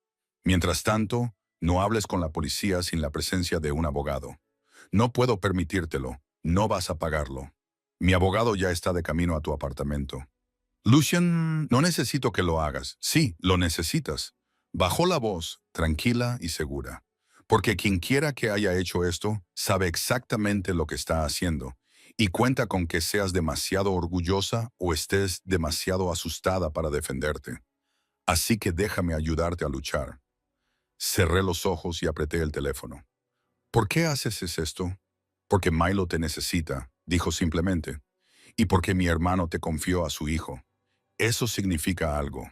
Mientras tanto, no hables con la policía sin la presencia de un abogado. No puedo permitírtelo. No vas a pagarlo. Mi abogado ya está de camino a tu apartamento. Lucian, no necesito que lo hagas. Sí, lo necesitas. Bajó la voz, tranquila y segura. Porque quien quiera que haya hecho esto, sabe exactamente lo que está haciendo. Y cuenta con que seas demasiado orgullosa o estés demasiado asustada para defenderte. Así que déjame ayudarte a luchar. Cerré los ojos y apreté el teléfono. ¿Por qué haces esto? Porque Milo te necesita, dijo simplemente. Y porque mi hermano te confió a su hijo. Eso significa algo.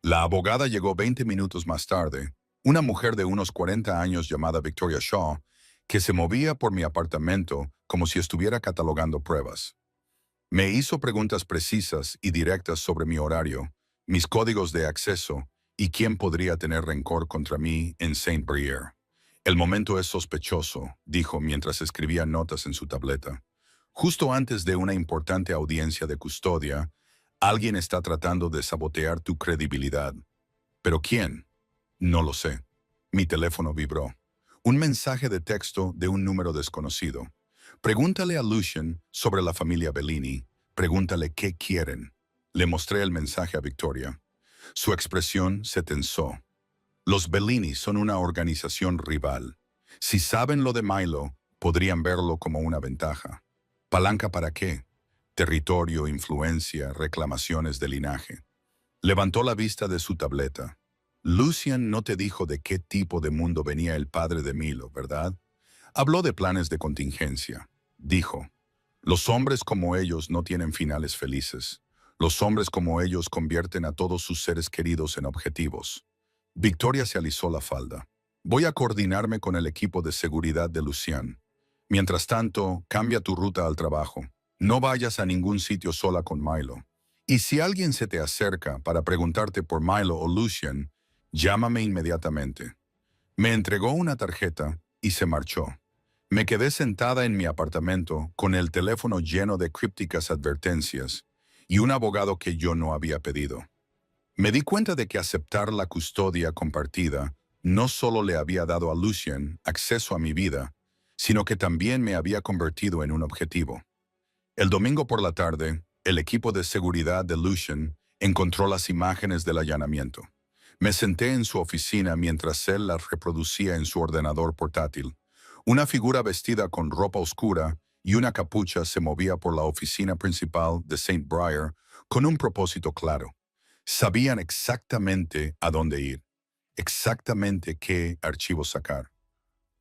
La abogada llegó 20 minutos más tarde, una mujer de unos 40 años llamada Victoria Shaw, que se movía por mi apartamento como si estuviera catalogando pruebas. Me hizo preguntas precisas y directas sobre mi horario, mis códigos de acceso y quién podría tener rencor contra mí en Saint-Brieuc. El momento es sospechoso, dijo mientras escribía notas en su tableta. Justo antes de una importante audiencia de custodia, alguien está tratando de sabotear tu credibilidad. ¿Pero quién? No lo sé. Mi teléfono vibró. Un mensaje de texto de un número desconocido. Pregúntale a Lucian sobre la familia Bellini. Pregúntale qué quieren. Le mostré el mensaje a Victoria. Su expresión se tensó. Los Bellini son una organización rival. Si saben lo de Milo, podrían verlo como una ventaja. ¿Palanca para qué? Territorio, influencia, reclamaciones de linaje. Levantó la vista de su tableta. Lucian no te dijo de qué tipo de mundo venía el padre de Milo, ¿verdad? Habló de planes de contingencia. Dijo, los hombres como ellos no tienen finales felices. Los hombres como ellos convierten a todos sus seres queridos en objetivos. Victoria se alisó la falda. Voy a coordinarme con el equipo de seguridad de Lucian. Mientras tanto, cambia tu ruta al trabajo. No vayas a ningún sitio sola con Milo. Y si alguien se te acerca para preguntarte por Milo o Lucian, llámame inmediatamente. Me entregó una tarjeta y se marchó. Me quedé sentada en mi apartamento con el teléfono lleno de crípticas advertencias y un abogado que yo no había pedido. Me di cuenta de que aceptar la custodia compartida no solo le había dado a Lucian acceso a mi vida, sino que también me había convertido en un objetivo. El domingo por la tarde, el equipo de seguridad de Lucian encontró las imágenes del allanamiento. Me senté en su oficina mientras él las reproducía en su ordenador portátil. Una figura vestida con ropa oscura y una capucha se movía por la oficina principal de Saint Briar con un propósito claro. Sabían exactamente a dónde ir, exactamente qué archivos sacar.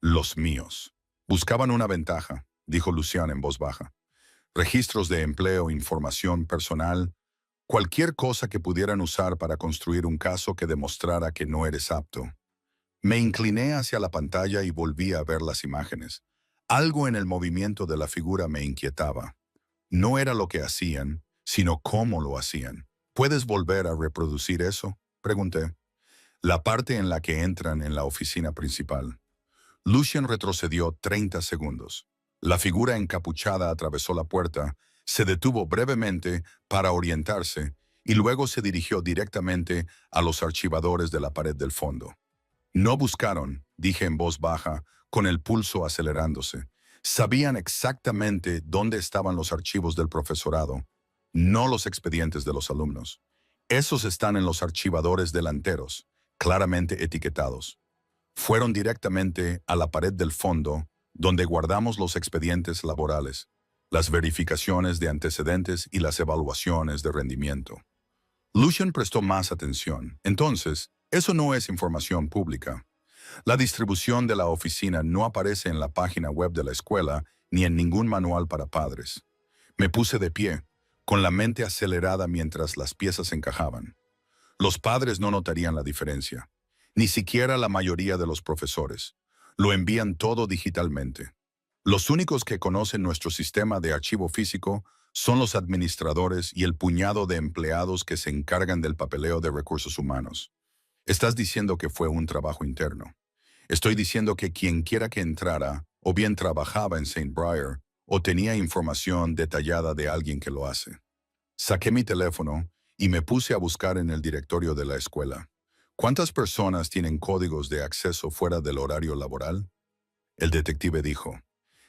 Los míos. Buscaban una ventaja, dijo Lucian en voz baja. registros de empleo, información personal, cualquier cosa que pudieran usar para construir un caso que demostrara que no eres apto. Me incliné hacia la pantalla y volví a ver las imágenes. Algo en el movimiento de la figura me inquietaba. No era lo que hacían, sino cómo lo hacían. ¿Puedes volver a reproducir eso?, pregunté. La parte en la que entran en la oficina principal. Lucien retrocedió 30 segundos. La figura encapuchada atravesó la puerta, se detuvo brevemente para orientarse y luego se dirigió directamente a los archivadores de la pared del fondo. No buscaron, dije en voz baja, con el pulso acelerándose. Sabían exactamente dónde estaban los archivos del profesorado, no los expedientes de los alumnos. Esos están en los archivadores delanteros, claramente etiquetados. Fueron directamente a la pared del fondo, donde guardamos los expedientes laborales, las verificaciones de antecedentes y las evaluaciones de rendimiento. Lucien prestó más atención. Entonces, eso no es información pública. La distribución de la oficina no aparece en la página web de la escuela ni en ningún manual para padres. Me puse de pie, con la mente acelerada mientras las piezas encajaban. Los padres no notarían la diferencia, ni siquiera la mayoría de los profesores. Lo envían todo digitalmente. Los únicos que conocen nuestro sistema de archivo físico son los administradores y el puñado de empleados que se encargan del papeleo de recursos humanos. Estás diciendo que fue un trabajo interno. Estoy diciendo que quien quiera que entrara, o bien trabajaba en St. Briar, o tenía información detallada de alguien que lo hace. Saqué mi teléfono y me puse a buscar en el directorio de la escuela. ¿Cuántas personas tienen códigos de acceso fuera del horario laboral? El detective dijo,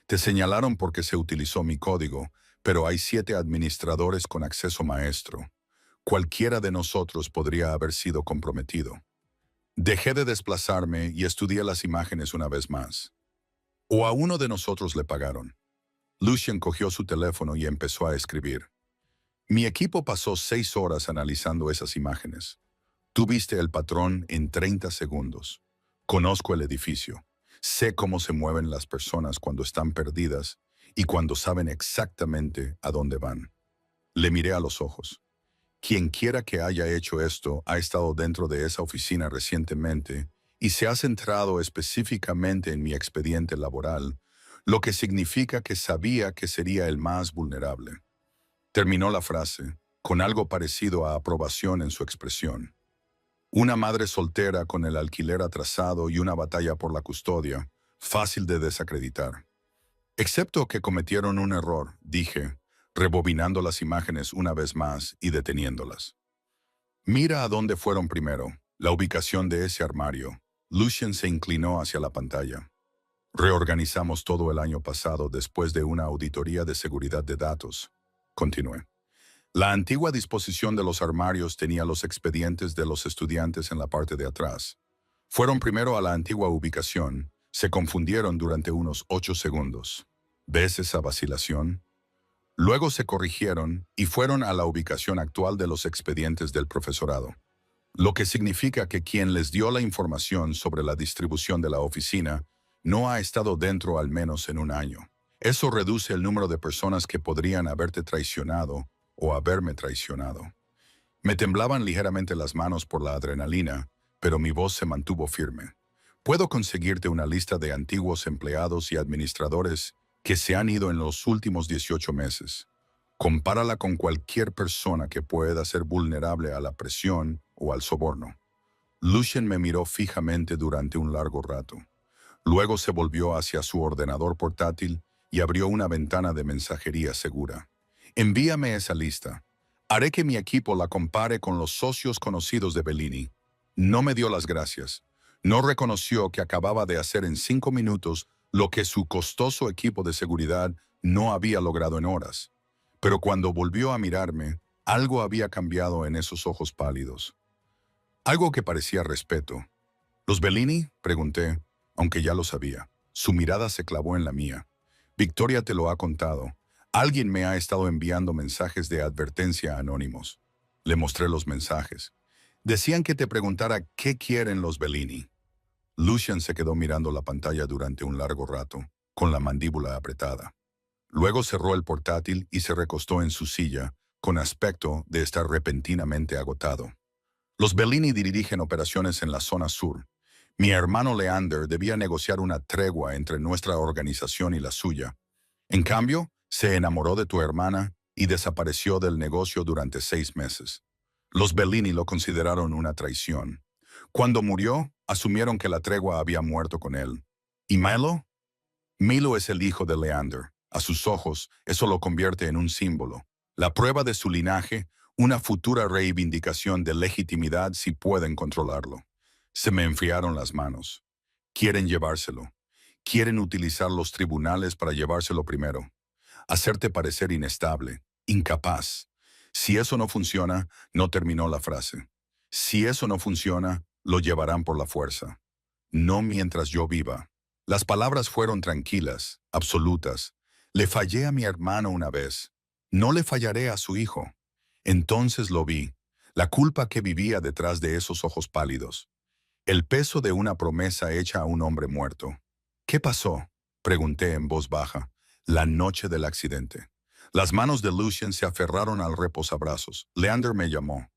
te señalaron porque se utilizó mi código, pero hay 7 administradores con acceso maestro. Cualquiera de nosotros podría haber sido comprometido. Dejé de desplazarme y estudié las imágenes una vez más. ¿O a uno de nosotros le pagaron? Lucien cogió su teléfono y empezó a escribir. Mi equipo pasó 6 horas analizando esas imágenes. Tú viste el patrón en 30 segundos. Conozco el edificio. Sé cómo se mueven las personas cuando están perdidas y cuando saben exactamente a dónde van. Le miré a los ojos. Quien quiera que haya hecho esto ha estado dentro de esa oficina recientemente y se ha centrado específicamente en mi expediente laboral, lo que significa que sabía que sería el más vulnerable. Terminó la frase, con algo parecido a aprobación en su expresión. Una madre soltera con el alquiler atrasado y una batalla por la custodia, fácil de desacreditar. Excepto que cometieron un error, dije, rebobinando las imágenes una vez más y deteniéndolas. Mira a dónde fueron primero, la ubicación de ese armario. Lucien se inclinó hacia la pantalla. Reorganizamos todo el año pasado después de una auditoría de seguridad de datos. Continué. La antigua disposición de los armarios tenía los expedientes de los estudiantes en la parte de atrás. Fueron primero a la antigua ubicación, se confundieron durante unos 8 segundos. ¿Ves esa vacilación? Luego se corrigieron y fueron a la ubicación actual de los expedientes del profesorado. Lo que significa que quien les dio la información sobre la distribución de la oficina no ha estado dentro al menos en un año. Eso reduce el número de personas que podrían haberte traicionado o haberme traicionado. Me temblaban ligeramente las manos por la adrenalina, pero mi voz se mantuvo firme. Puedo conseguirte una lista de antiguos empleados y administradores que se han ido en los últimos 18 meses. Compárala con cualquier persona que pueda ser vulnerable a la presión o al soborno. Lucien me miró fijamente durante un largo rato. Luego se volvió hacia su ordenador portátil y abrió una ventana de mensajería segura. Envíame esa lista. Haré que mi equipo la compare con los socios conocidos de Bellini. No me dio las gracias. No reconoció que acababa de hacer en 5 minutos lo que su costoso equipo de seguridad no había logrado en horas. Pero cuando volvió a mirarme, algo había cambiado en esos ojos pálidos. Algo que parecía respeto. ¿Los Bellini?, pregunté, aunque ya lo sabía. Su mirada se clavó en la mía. Victoria te lo ha contado. Alguien me ha estado enviando mensajes de advertencia anónimos. Le mostré los mensajes. Decían que te preguntara qué quieren los Bellini. Lucien se quedó mirando la pantalla durante un largo rato, con la mandíbula apretada. Luego cerró el portátil y se recostó en su silla, con aspecto de estar repentinamente agotado. Los Bellini dirigen operaciones en la zona sur. Mi hermano Leander debía negociar una tregua entre nuestra organización y la suya. En cambio, se enamoró de tu hermana y desapareció del negocio durante 6 meses. Los Bellini lo consideraron una traición. Cuando murió, asumieron que la tregua había muerto con él. ¿Y Milo? Milo es el hijo de Leander. A sus ojos, eso lo convierte en un símbolo. La prueba de su linaje, una futura reivindicación de legitimidad si pueden controlarlo. Se me enfriaron las manos. Quieren llevárselo. Quieren utilizar los tribunales para llevárselo primero. Hacerte parecer inestable, incapaz. Si eso no funciona, no terminó la frase. Si eso no funciona, lo llevarán por la fuerza. No mientras yo viva. Las palabras fueron tranquilas, absolutas. Le fallé a mi hermano una vez. No le fallaré a su hijo. Entonces lo vi. La culpa que vivía detrás de esos ojos pálidos. El peso de una promesa hecha a un hombre muerto. ¿Qué pasó? Pregunté en voz baja. La noche del accidente. Las manos de Lucien se aferraron al reposabrazos. Leander me llamó.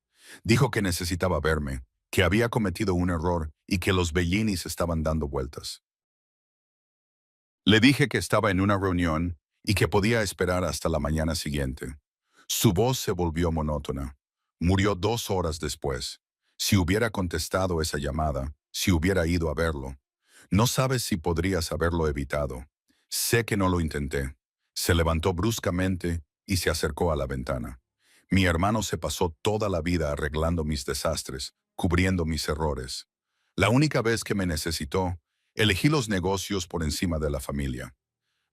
Dijo que necesitaba verme, que había cometido un error y que los Bellinis estaban dando vueltas. Le dije que estaba en una reunión y que podía esperar hasta la mañana siguiente. Su voz se volvió monótona. Murió 2 horas después. Si hubiera contestado esa llamada, si hubiera ido a verlo. No sabes si podrías haberlo evitado. Sé que no lo intenté. Se levantó bruscamente y se acercó a la ventana. Mi hermano se pasó toda la vida arreglando mis desastres, cubriendo mis errores. La única vez que me necesitó, elegí los negocios por encima de la familia.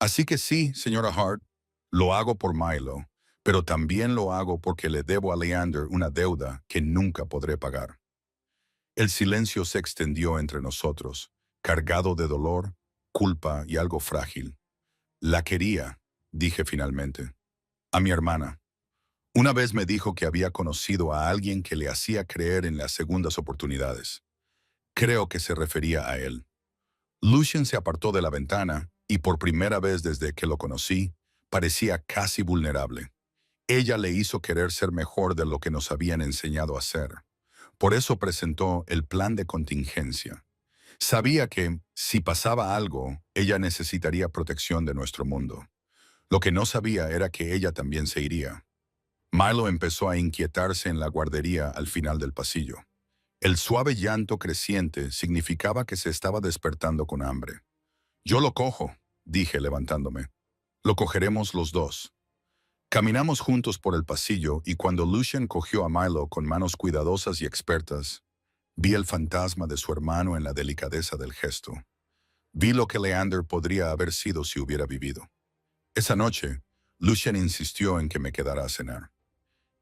Así que sí, señora Hart, lo hago por Milo, pero también lo hago porque le debo a Leander una deuda que nunca podré pagar. El silencio se extendió entre nosotros, cargado de dolor, culpa y algo frágil. La quería, dije finalmente. A mi hermana. Una vez me dijo que había conocido a alguien que le hacía creer en las segundas oportunidades. Creo que se refería a él. Lucien se apartó de la ventana y por primera vez desde que lo conocí, parecía casi vulnerable. Ella le hizo querer ser mejor de lo que nos habían enseñado a ser. Por eso presentó el plan de contingencia. Sabía que, si pasaba algo, ella necesitaría protección de nuestro mundo. Lo que no sabía era que ella también se iría. Milo empezó a inquietarse en la guardería al final del pasillo. El suave llanto creciente significaba que se estaba despertando con hambre. Yo lo cojo, dije levantándome. Lo cogeremos los dos. Caminamos juntos por el pasillo y cuando Lucien cogió a Milo con manos cuidadosas y expertas, vi el fantasma de su hermano en la delicadeza del gesto. Vi lo que Leander podría haber sido si hubiera vivido. Esa noche, Lucien insistió en que me quedara a cenar.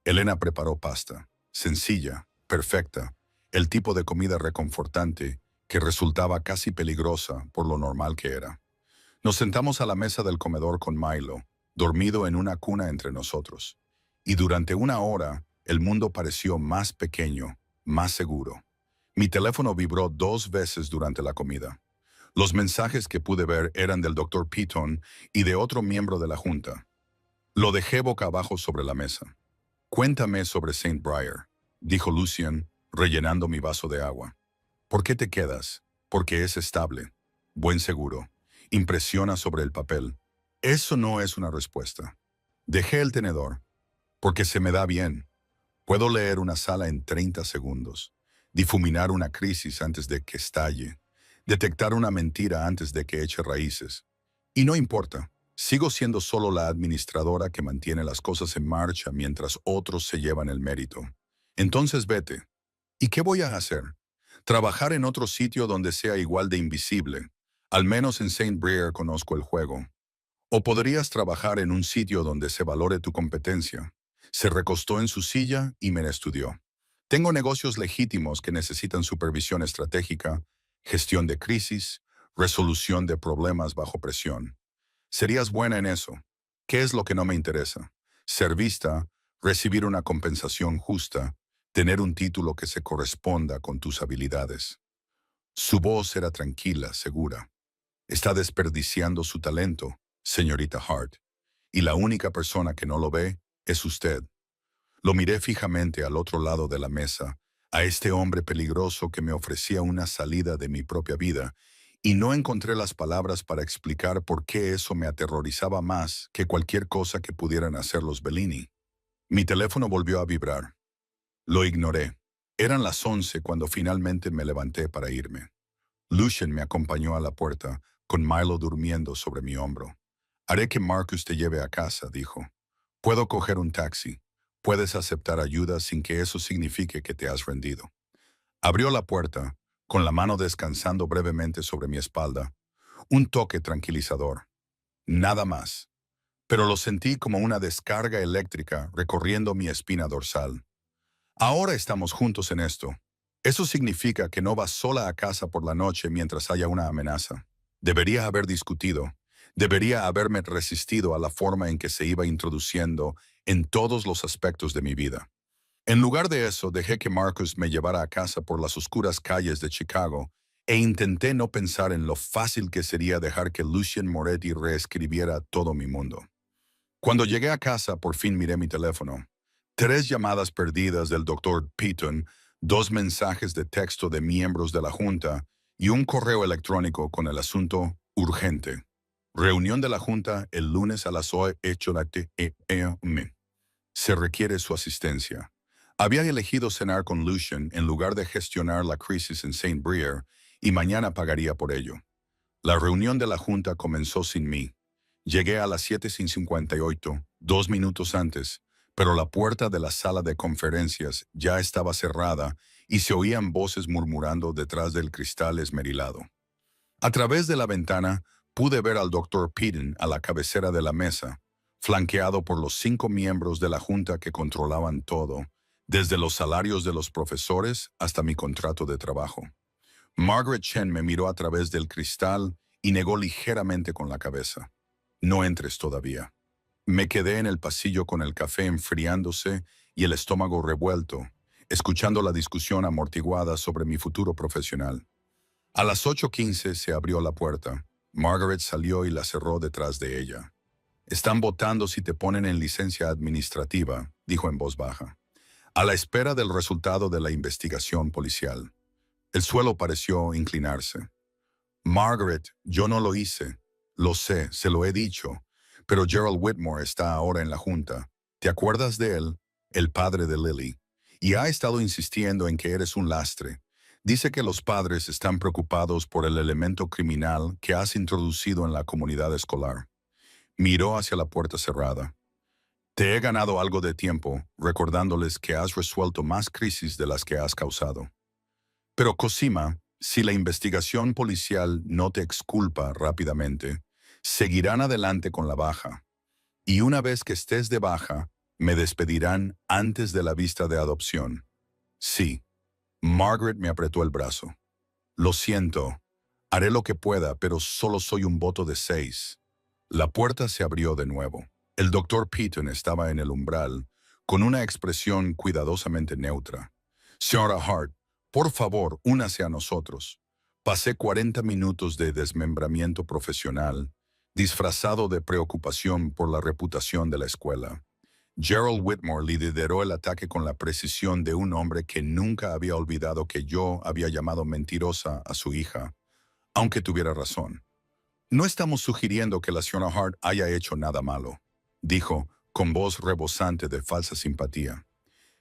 Elena preparó pasta, sencilla, perfecta, el tipo de comida reconfortante que resultaba casi peligrosa por lo normal que era. Nos sentamos a la mesa del comedor con Milo, dormido en una cuna entre nosotros. Y durante 1 hora, el mundo pareció más pequeño, más seguro. Mi teléfono vibró 2 veces durante la comida. Los mensajes que pude ver eran del Dr. Piton y de otro miembro de la junta. Lo dejé boca abajo sobre la mesa. Cuéntame sobre St. Briar, dijo Lucien, rellenando mi vaso de agua. ¿Por qué te quedas? Porque es estable, buen seguro, impresiona sobre el papel. Eso no es una respuesta. Dejé el tenedor, porque se me da bien. Puedo leer una sala en 30 segundos, difuminar una crisis antes de que estalle, detectar una mentira antes de que eche raíces. Y no importa, sigo siendo solo la administradora que mantiene las cosas en marcha mientras otros se llevan el mérito. Entonces vete. ¿Y qué voy a hacer? Trabajar en otro sitio donde sea igual de invisible. Al menos en St. Briar conozco el juego. O podrías trabajar en un sitio donde se valore tu competencia. Se recostó en su silla y me estudió. Tengo negocios legítimos que necesitan supervisión estratégica, gestión de crisis, resolución de problemas bajo presión. Serías buena en eso. ¿Qué es lo que no me interesa? Ser vista, recibir una compensación justa, tener un título que se corresponda con tus habilidades. Su voz era tranquila, segura. Está desperdiciando su talento, señorita Hart. y la única persona que no lo ve es usted. Lo miré fijamente al otro lado de la mesa, a este hombre peligroso que me ofrecía una salida de mi propia vida, y no encontré las palabras para explicar por qué eso me aterrorizaba más que cualquier cosa que pudieran hacer los Bellini. Mi teléfono volvió a vibrar. Lo ignoré. Eran las 11 cuando finalmente me levanté para irme. Lucien me acompañó a la puerta, con Milo durmiendo sobre mi hombro. «Haré que Marcus te lleve a casa», dijo. «Puedo coger un taxi. Puedes aceptar ayuda sin que eso signifique que te has rendido». Abrió la puerta, con la mano descansando brevemente sobre mi espalda. Un toque tranquilizador. Nada más. Pero lo sentí como una descarga eléctrica recorriendo mi espina dorsal. «Ahora estamos juntos en esto. Eso significa que no vas sola a casa por la noche mientras haya una amenaza. Debería haber discutido. Debería haberme resistido a la forma en que se iba introduciendo en todos los aspectos de mi vida. En lugar de eso, dejé que Marcus me llevara a casa por las oscuras calles de Chicago e intenté no pensar en lo fácil que sería dejar que Lucien Moretti reescribiera todo mi mundo. Cuando llegué a casa, por fin miré mi teléfono. 3 llamadas perdidas del Dr. Peaton, 2 mensajes de texto de miembros de la Junta y un correo electrónico con el asunto urgente. Reunión de la Junta el lunes a las 8 a.m. Se requiere su asistencia. Había elegido cenar con Lucien en lugar de gestionar la crisis en Saint Brier y mañana pagaría por ello. La reunión de la Junta comenzó sin mí. Llegué a las 7:58, 2 minutos antes, pero la puerta de la sala de conferencias ya estaba cerrada y se oían voces murmurando detrás del cristal esmerilado. A través de la ventana pude ver al Dr. Peaton a la cabecera de la mesa, flanqueado por los 5 miembros de la Junta que controlaban todo, desde los salarios de los profesores hasta mi contrato de trabajo. Margaret Chen me miró a través del cristal y negó ligeramente con la cabeza. «No entres todavía». Me quedé en el pasillo con el café enfriándose y el estómago revuelto, escuchando la discusión amortiguada sobre mi futuro profesional. A las 8:15 se abrió la puerta. Margaret salió y la cerró detrás de ella. «Están votando si te ponen en licencia administrativa», dijo en voz baja, «a la espera del resultado de la investigación policial». El suelo pareció inclinarse. «Margaret, yo no lo hice. Lo sé, se lo he dicho. Pero Gerald Whitmore está ahora en la Junta. ¿Te acuerdas de él? El padre de Lily. Y ha estado insistiendo en que eres un lastre. Dice que los padres están preocupados por el elemento criminal que has introducido en la comunidad escolar». Miró hacia la puerta cerrada. «Te he ganado algo de tiempo, recordándoles que has resuelto más crisis de las que has causado. Pero Cosima, si la investigación policial no te exculpa rápidamente, seguirán adelante con la baja. Y una vez que estés de baja, me despedirán antes de la vista de adopción». «Sí». Margaret me apretó el brazo. «Lo siento. Haré lo que pueda, pero solo soy un voto de 6». La puerta se abrió de nuevo. El Dr. Peaton estaba en el umbral, con una expresión cuidadosamente neutra. «Señora Hart, por favor, únase a nosotros». Pasé 40 minutos de desmembramiento profesional, disfrazado de preocupación por la reputación de la escuela. Gerald Whitmore lideró el ataque con la precisión de un hombre que nunca había olvidado que yo había llamado mentirosa a su hija, aunque tuviera razón. «No estamos sugiriendo que la señora Hart haya hecho nada malo», dijo, con voz rebosante de falsa simpatía.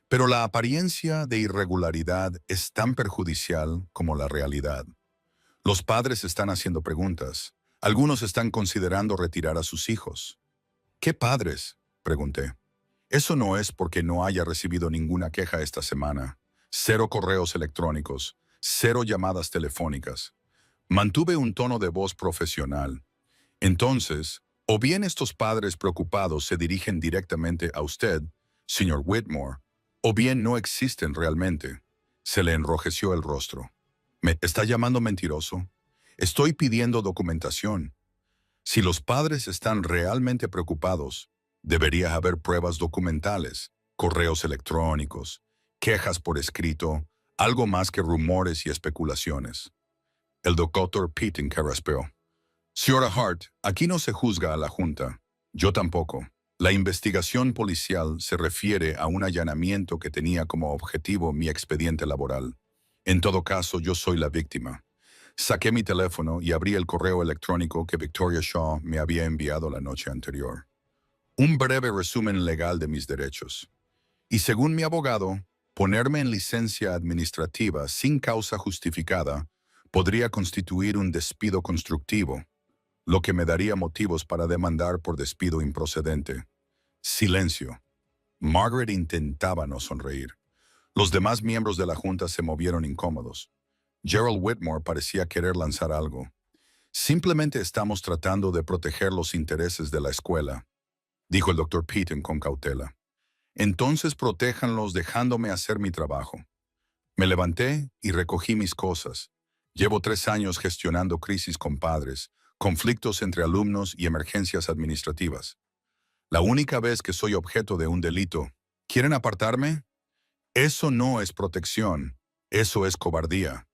«Pero la apariencia de irregularidad es tan perjudicial como la realidad. Los padres están haciendo preguntas. Algunos están considerando retirar a sus hijos». «¿Qué padres?», pregunté. «Eso no es porque no haya recibido ninguna queja esta semana. 0 correos electrónicos, 0 llamadas telefónicas». Mantuve un tono de voz profesional. «Entonces, o bien estos padres preocupados se dirigen directamente a usted, señor Whitmore, o bien no existen realmente». Se le enrojeció el rostro. «¿Me está llamando mentiroso? Estoy pidiendo documentación. Si los padres están realmente preocupados, debería haber pruebas documentales, correos electrónicos, quejas por escrito, algo más que rumores y especulaciones». El Dr. Peaton carraspeó. «Señora Hart, aquí no se juzga a la Junta. Yo tampoco. La investigación policial se refiere a un allanamiento que tenía como objetivo mi expediente laboral. En todo caso, yo soy la víctima. Saqué mi teléfono y abrí el correo electrónico que Victoria Shaw me había enviado la noche anterior. Un breve resumen legal de mis derechos. Y según mi abogado, ponerme en licencia administrativa sin causa justificada podría constituir un despido constructivo, lo que me daría motivos para demandar por despido improcedente. Silencio. Margaret intentaba no sonreír. Los demás miembros de la junta se movieron incómodos. Gerald Whitmore parecía querer lanzar algo. Simplemente estamos tratando de proteger los intereses de la escuela, dijo el Dr. Peyton con cautela. Entonces protéjanlos dejándome hacer mi trabajo. Me levanté y recogí mis cosas. Llevo 3 años gestionando crisis con padres, conflictos entre alumnos y emergencias administrativas. La única vez que soy objeto de un delito. ¿Quieren apartarme? Eso no es protección, eso es cobardía.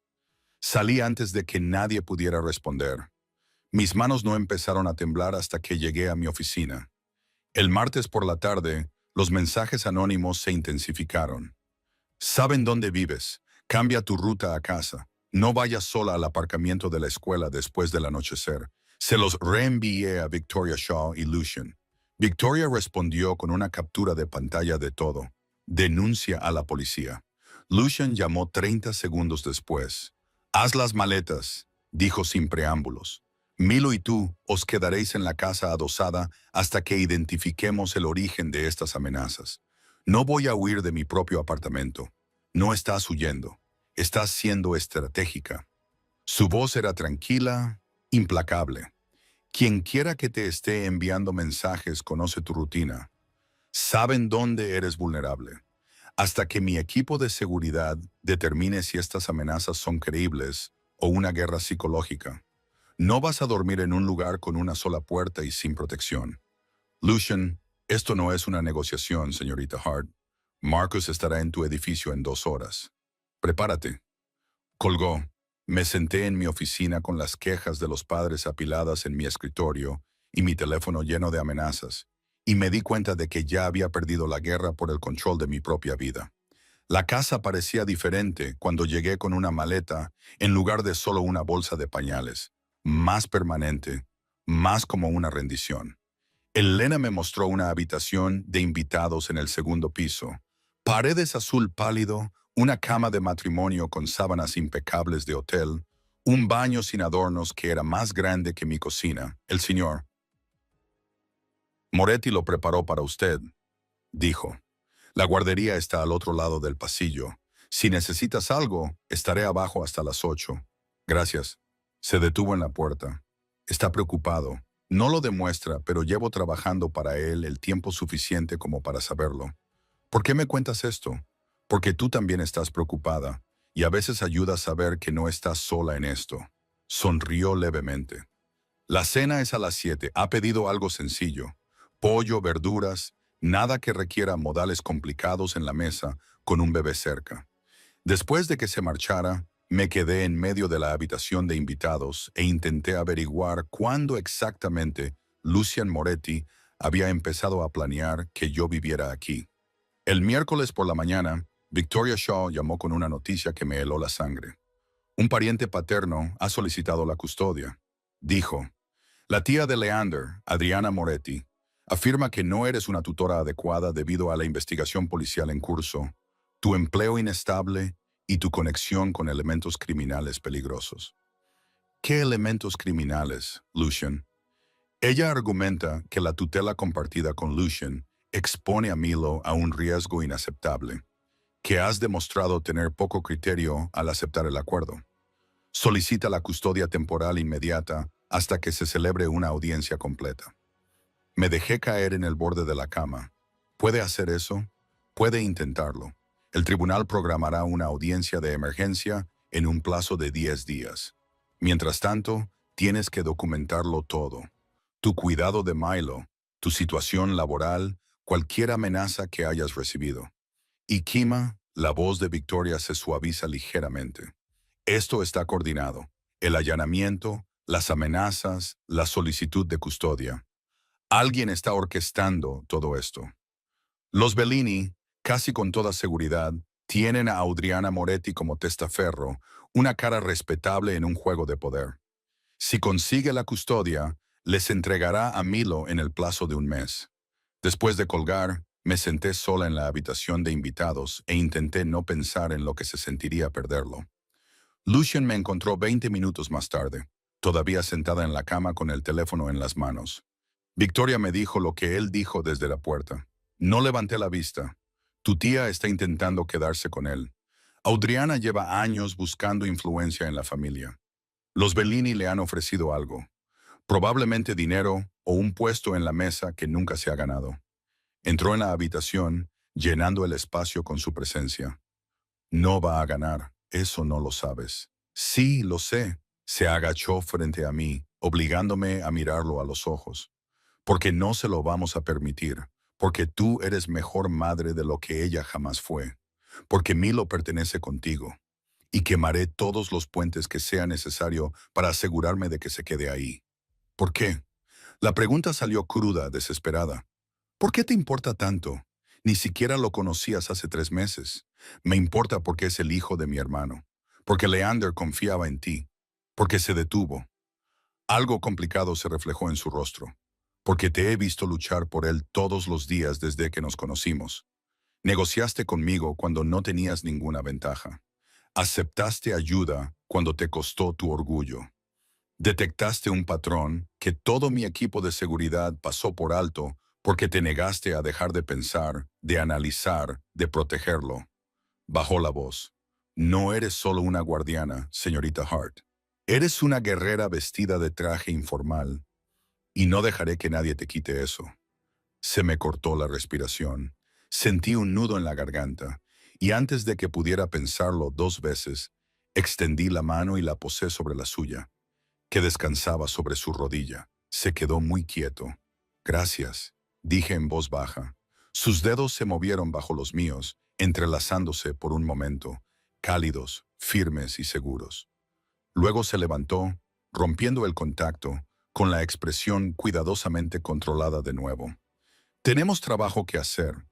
Salí antes de que nadie pudiera responder. Mis manos no empezaron a temblar hasta que llegué a mi oficina. El martes por la tarde, los mensajes anónimos se intensificaron. Saben dónde vives. Cambia tu ruta a casa. No vayas sola al aparcamiento de la escuela después del anochecer. Se los reenvié a Victoria Shaw y Lucian. Victoria respondió con una captura de pantalla de todo. Denuncia a la policía. Lucian llamó 30 segundos después. Haz las maletas, dijo sin preámbulos. Milo y tú os quedaréis en la casa adosada hasta que identifiquemos el origen de estas amenazas. No voy a huir de mi propio apartamento. No estás huyendo. Estás siendo estratégica. Su voz era tranquila, implacable. Quien quiera que te esté enviando mensajes conoce tu rutina. Saben dónde eres vulnerable. Hasta que mi equipo de seguridad determine si estas amenazas son creíbles o una guerra psicológica. No vas a dormir en un lugar con una sola puerta y sin protección. Lucian, esto no es una negociación, señorita Hart. Marcus estará en tu edificio en 2 horas. Prepárate. Colgó. Me senté en mi oficina con las quejas de los padres apiladas en mi escritorio y mi teléfono lleno de amenazas, y me di cuenta de que ya había perdido la guerra por el control de mi propia vida. La casa parecía diferente cuando llegué con una maleta en lugar de solo una bolsa de pañales, más permanente, más como una rendición. Elena me mostró una habitación de invitados en el segundo piso. Paredes azul pálido, una cama de matrimonio con sábanas impecables de hotel, un baño sin adornos que era más grande que mi cocina. El señor Moretti lo preparó para usted, dijo. La guardería está al otro lado del pasillo. Si necesitas algo, estaré abajo hasta las 8. Gracias. Se detuvo en la puerta. Está preocupado. No lo demuestra, pero llevo trabajando para él el tiempo suficiente como para saberlo. ¿Por qué me cuentas esto? Porque tú también estás preocupada, y a veces ayuda a saber que no estás sola en esto. Sonrió levemente. La cena es a las 7. Ha pedido algo sencillo. Pollo, verduras, nada que requiera modales complicados en la mesa con un bebé cerca. Después de que se marchara, me quedé en medio de la habitación de invitados e intenté averiguar cuándo exactamente Lucian Moretti había empezado a planear que yo viviera aquí. El miércoles por la mañana, Victoria Shaw llamó con una noticia que me heló la sangre. Un pariente paterno ha solicitado la custodia. Dijo, la tía de Leander, Adriana Moretti, afirma que no eres una tutora adecuada debido a la investigación policial en curso, tu empleo inestable y tu conexión con elementos criminales peligrosos. ¿Qué elementos criminales, Lucian? Ella argumenta que la tutela compartida con Lucian expone a Milo a un riesgo inaceptable, que has demostrado tener poco criterio al aceptar el acuerdo. Solicita la custodia temporal inmediata hasta que se celebre una audiencia completa. Me dejé caer en el borde de la cama. ¿Puede hacer eso? Puede intentarlo. El tribunal programará una audiencia de emergencia en un plazo de 10 días. Mientras tanto, tienes que documentarlo todo. Tu cuidado de Milo, tu situación laboral, cualquier amenaza que hayas recibido. Y Kima, la voz de Victoria se suaviza ligeramente. Esto está coordinado. El allanamiento, las amenazas, la solicitud de custodia. Alguien está orquestando todo esto. Los Bellini, casi con toda seguridad, tienen a Audriana Moretti como testaferro, una cara respetable en un juego de poder. Si consigue la custodia, les entregará a Milo en el plazo de un mes. Después de colgar, me senté sola en la habitación de invitados e intenté no pensar en lo que se sentiría perderlo. Lucien me encontró 20 minutos más tarde, todavía sentada en la cama con el teléfono en las manos. Victoria me dijo lo que él dijo desde la puerta. No levanté la vista. Tu tía está intentando quedarse con él. Audriana lleva años buscando influencia en la familia. Los Bellini le han ofrecido algo, probablemente dinero o un puesto en la mesa que nunca se ha ganado. Entró en la habitación, llenando el espacio con su presencia. No va a ganar, eso no lo sabes. Sí, lo sé. Se agachó frente a mí, obligándome a mirarlo a los ojos. Porque no se lo vamos a permitir, porque tú eres mejor madre de lo que ella jamás fue, porque Milo pertenece contigo, y quemaré todos los puentes que sea necesario para asegurarme de que se quede ahí. ¿Por qué? La pregunta salió cruda, desesperada. ¿Por qué te importa tanto? Ni siquiera lo conocías hace 3 meses. Me importa porque es el hijo de mi hermano, porque Leander confiaba en ti, porque se detuvo. Algo complicado se reflejó en su rostro, porque te he visto luchar por él todos los días desde que nos conocimos. Negociaste conmigo cuando no tenías ninguna ventaja. Aceptaste ayuda cuando te costó tu orgullo. Detectaste un patrón que todo mi equipo de seguridad pasó por alto porque te negaste a dejar de pensar, de analizar, de protegerlo. Bajó la voz. No eres solo una guardiana, señorita Hart. Eres una guerrera vestida de traje informal, y no dejaré que nadie te quite eso. Se me cortó la respiración. Sentí un nudo en la garganta, y antes de que pudiera pensarlo 2 veces, extendí la mano y la posé sobre la suya, que descansaba sobre su rodilla. Se quedó muy quieto. Gracias, dije en voz baja. Sus dedos se movieron bajo los míos, entrelazándose por un momento, cálidos, firmes y seguros. Luego se levantó, rompiendo el contacto, con la expresión cuidadosamente controlada de nuevo. Tenemos trabajo que hacer,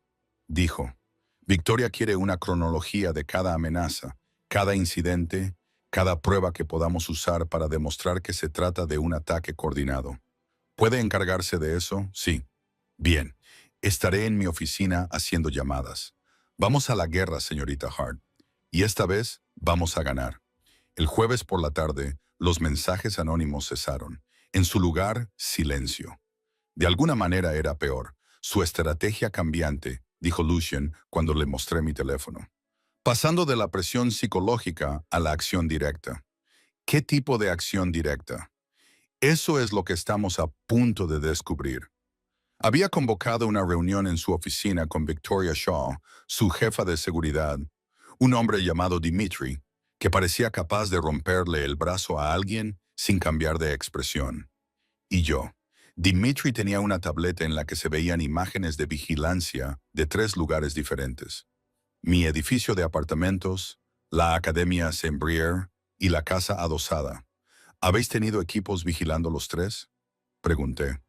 dijo. Victoria quiere una cronología de cada amenaza, cada incidente, cada prueba que podamos usar para demostrar que se trata de un ataque coordinado. ¿Puede encargarse de eso? Sí. Bien. Estaré en mi oficina haciendo llamadas. Vamos a la guerra, señorita Hart. Y esta vez vamos a ganar. El jueves por la tarde, los mensajes anónimos cesaron. En su lugar, silencio. De alguna manera era peor. Su estrategia cambiante, dijo Lucien cuando le mostré mi teléfono. Pasando de la presión psicológica a la acción directa. ¿Qué tipo de acción directa? Eso es lo que estamos a punto de descubrir. Había convocado una reunión en su oficina con Victoria Shaw, su jefa de seguridad, un hombre llamado Dimitri, que parecía capaz de romperle el brazo a alguien sin cambiar de expresión. Y yo. Dimitri tenía una tableta en la que se veían imágenes de vigilancia de 3 lugares diferentes. Mi edificio de apartamentos, la Academia Saint-Brieuc y la casa adosada. ¿Habéis tenido equipos vigilando los 3? Pregunté.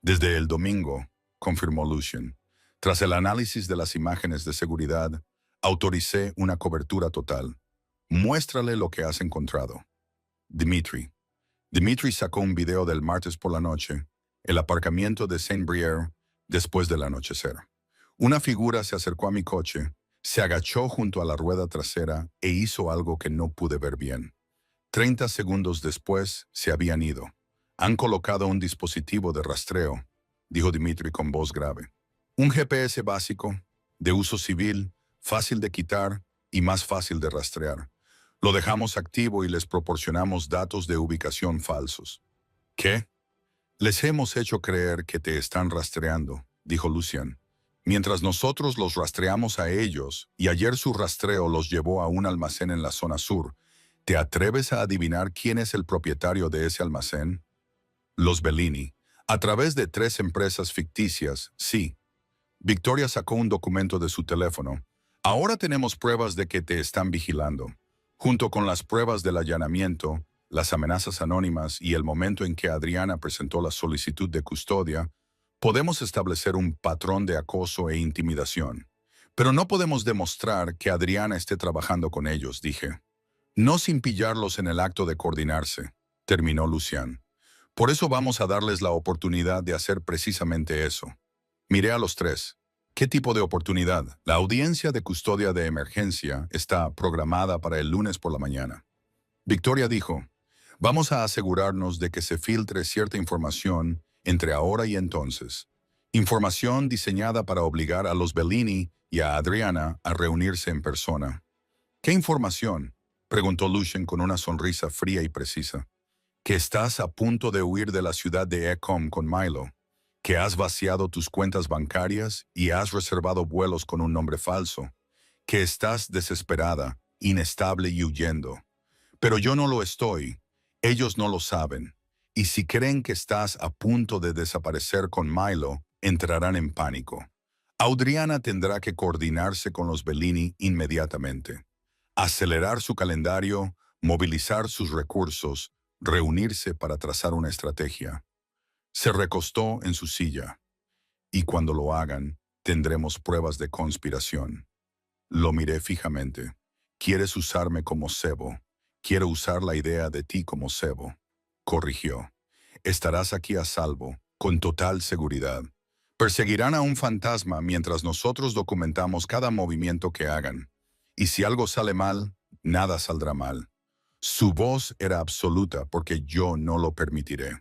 Desde el domingo, confirmó Lucien. Tras el análisis de las imágenes de seguridad, autoricé una cobertura total. Muéstrale lo que has encontrado. Dimitri. Dimitri sacó un video del martes por la noche, el aparcamiento de Saint-Brieuc después del anochecer. Una figura se acercó a mi coche, se agachó junto a la rueda trasera e hizo algo que no pude ver bien. 30 segundos después se habían ido. Han colocado un dispositivo de rastreo, dijo Dimitri con voz grave. Un GPS básico, de uso civil, fácil de quitar y más fácil de rastrear. Lo dejamos activo y les proporcionamos datos de ubicación falsos. ¿Qué? Les hemos hecho creer que te están rastreando, dijo Lucien, mientras nosotros los rastreamos a ellos y ayer su rastreo los llevó a un almacén en la zona sur. ¿Te atreves a adivinar quién es el propietario de ese almacén? Los Bellini. A través de 3 empresas ficticias, sí. Victoria sacó un documento de su teléfono. Ahora tenemos pruebas de que te están vigilando. Junto con las pruebas del allanamiento, las amenazas anónimas y el momento en que Adriana presentó la solicitud de custodia, Podemos establecer un patrón de acoso e intimidación, pero no podemos demostrar que Adriana esté trabajando con ellos, dije. No sin pillarlos en el acto de coordinarse, terminó Lucian. Por eso vamos a darles la oportunidad de hacer precisamente eso. Miré a los tres. ¿Qué tipo de oportunidad? La audiencia de custodia de emergencia está programada para el lunes por la mañana. Victoria dijo, vamos a asegurarnos de que se filtre cierta información entre ahora y entonces. Información diseñada para obligar a los Bellini y a Adriana a reunirse en persona. ¿Qué información? Preguntó Lucien con una sonrisa fría y precisa. Que estás a punto de huir de la ciudad de Ecom con Milo, que has vaciado tus cuentas bancarias y has reservado vuelos con un nombre falso, que estás desesperada, inestable y huyendo. Pero yo no lo estoy, ellos no lo saben, y si creen que estás a punto de desaparecer con Milo, entrarán en pánico. Adriana tendrá que coordinarse con los Bellini inmediatamente, acelerar su calendario, movilizar sus recursos, reunirse para trazar una estrategia. Se recostó en su silla, y cuando lo hagan, tendremos pruebas de conspiración. Lo miré fijamente. ¿Quieres usarme como cebo? Quiero usar la idea de ti como cebo. Corrigió. Estarás aquí a salvo, con total seguridad. Perseguirán a un fantasma mientras nosotros documentamos cada movimiento que hagan. Y si algo sale mal, nada saldrá mal. Su voz era absoluta porque yo no lo permitiré.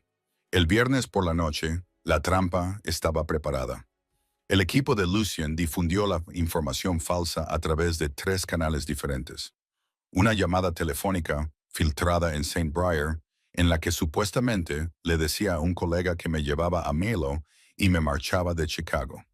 El viernes por la noche, la trampa estaba preparada. El equipo de Lucien difundió la información falsa a través de 3 canales diferentes. Una llamada telefónica, filtrada en St. Briar, en la que supuestamente le decía a un colega que me llevaba a Milo y me marchaba de Chicago.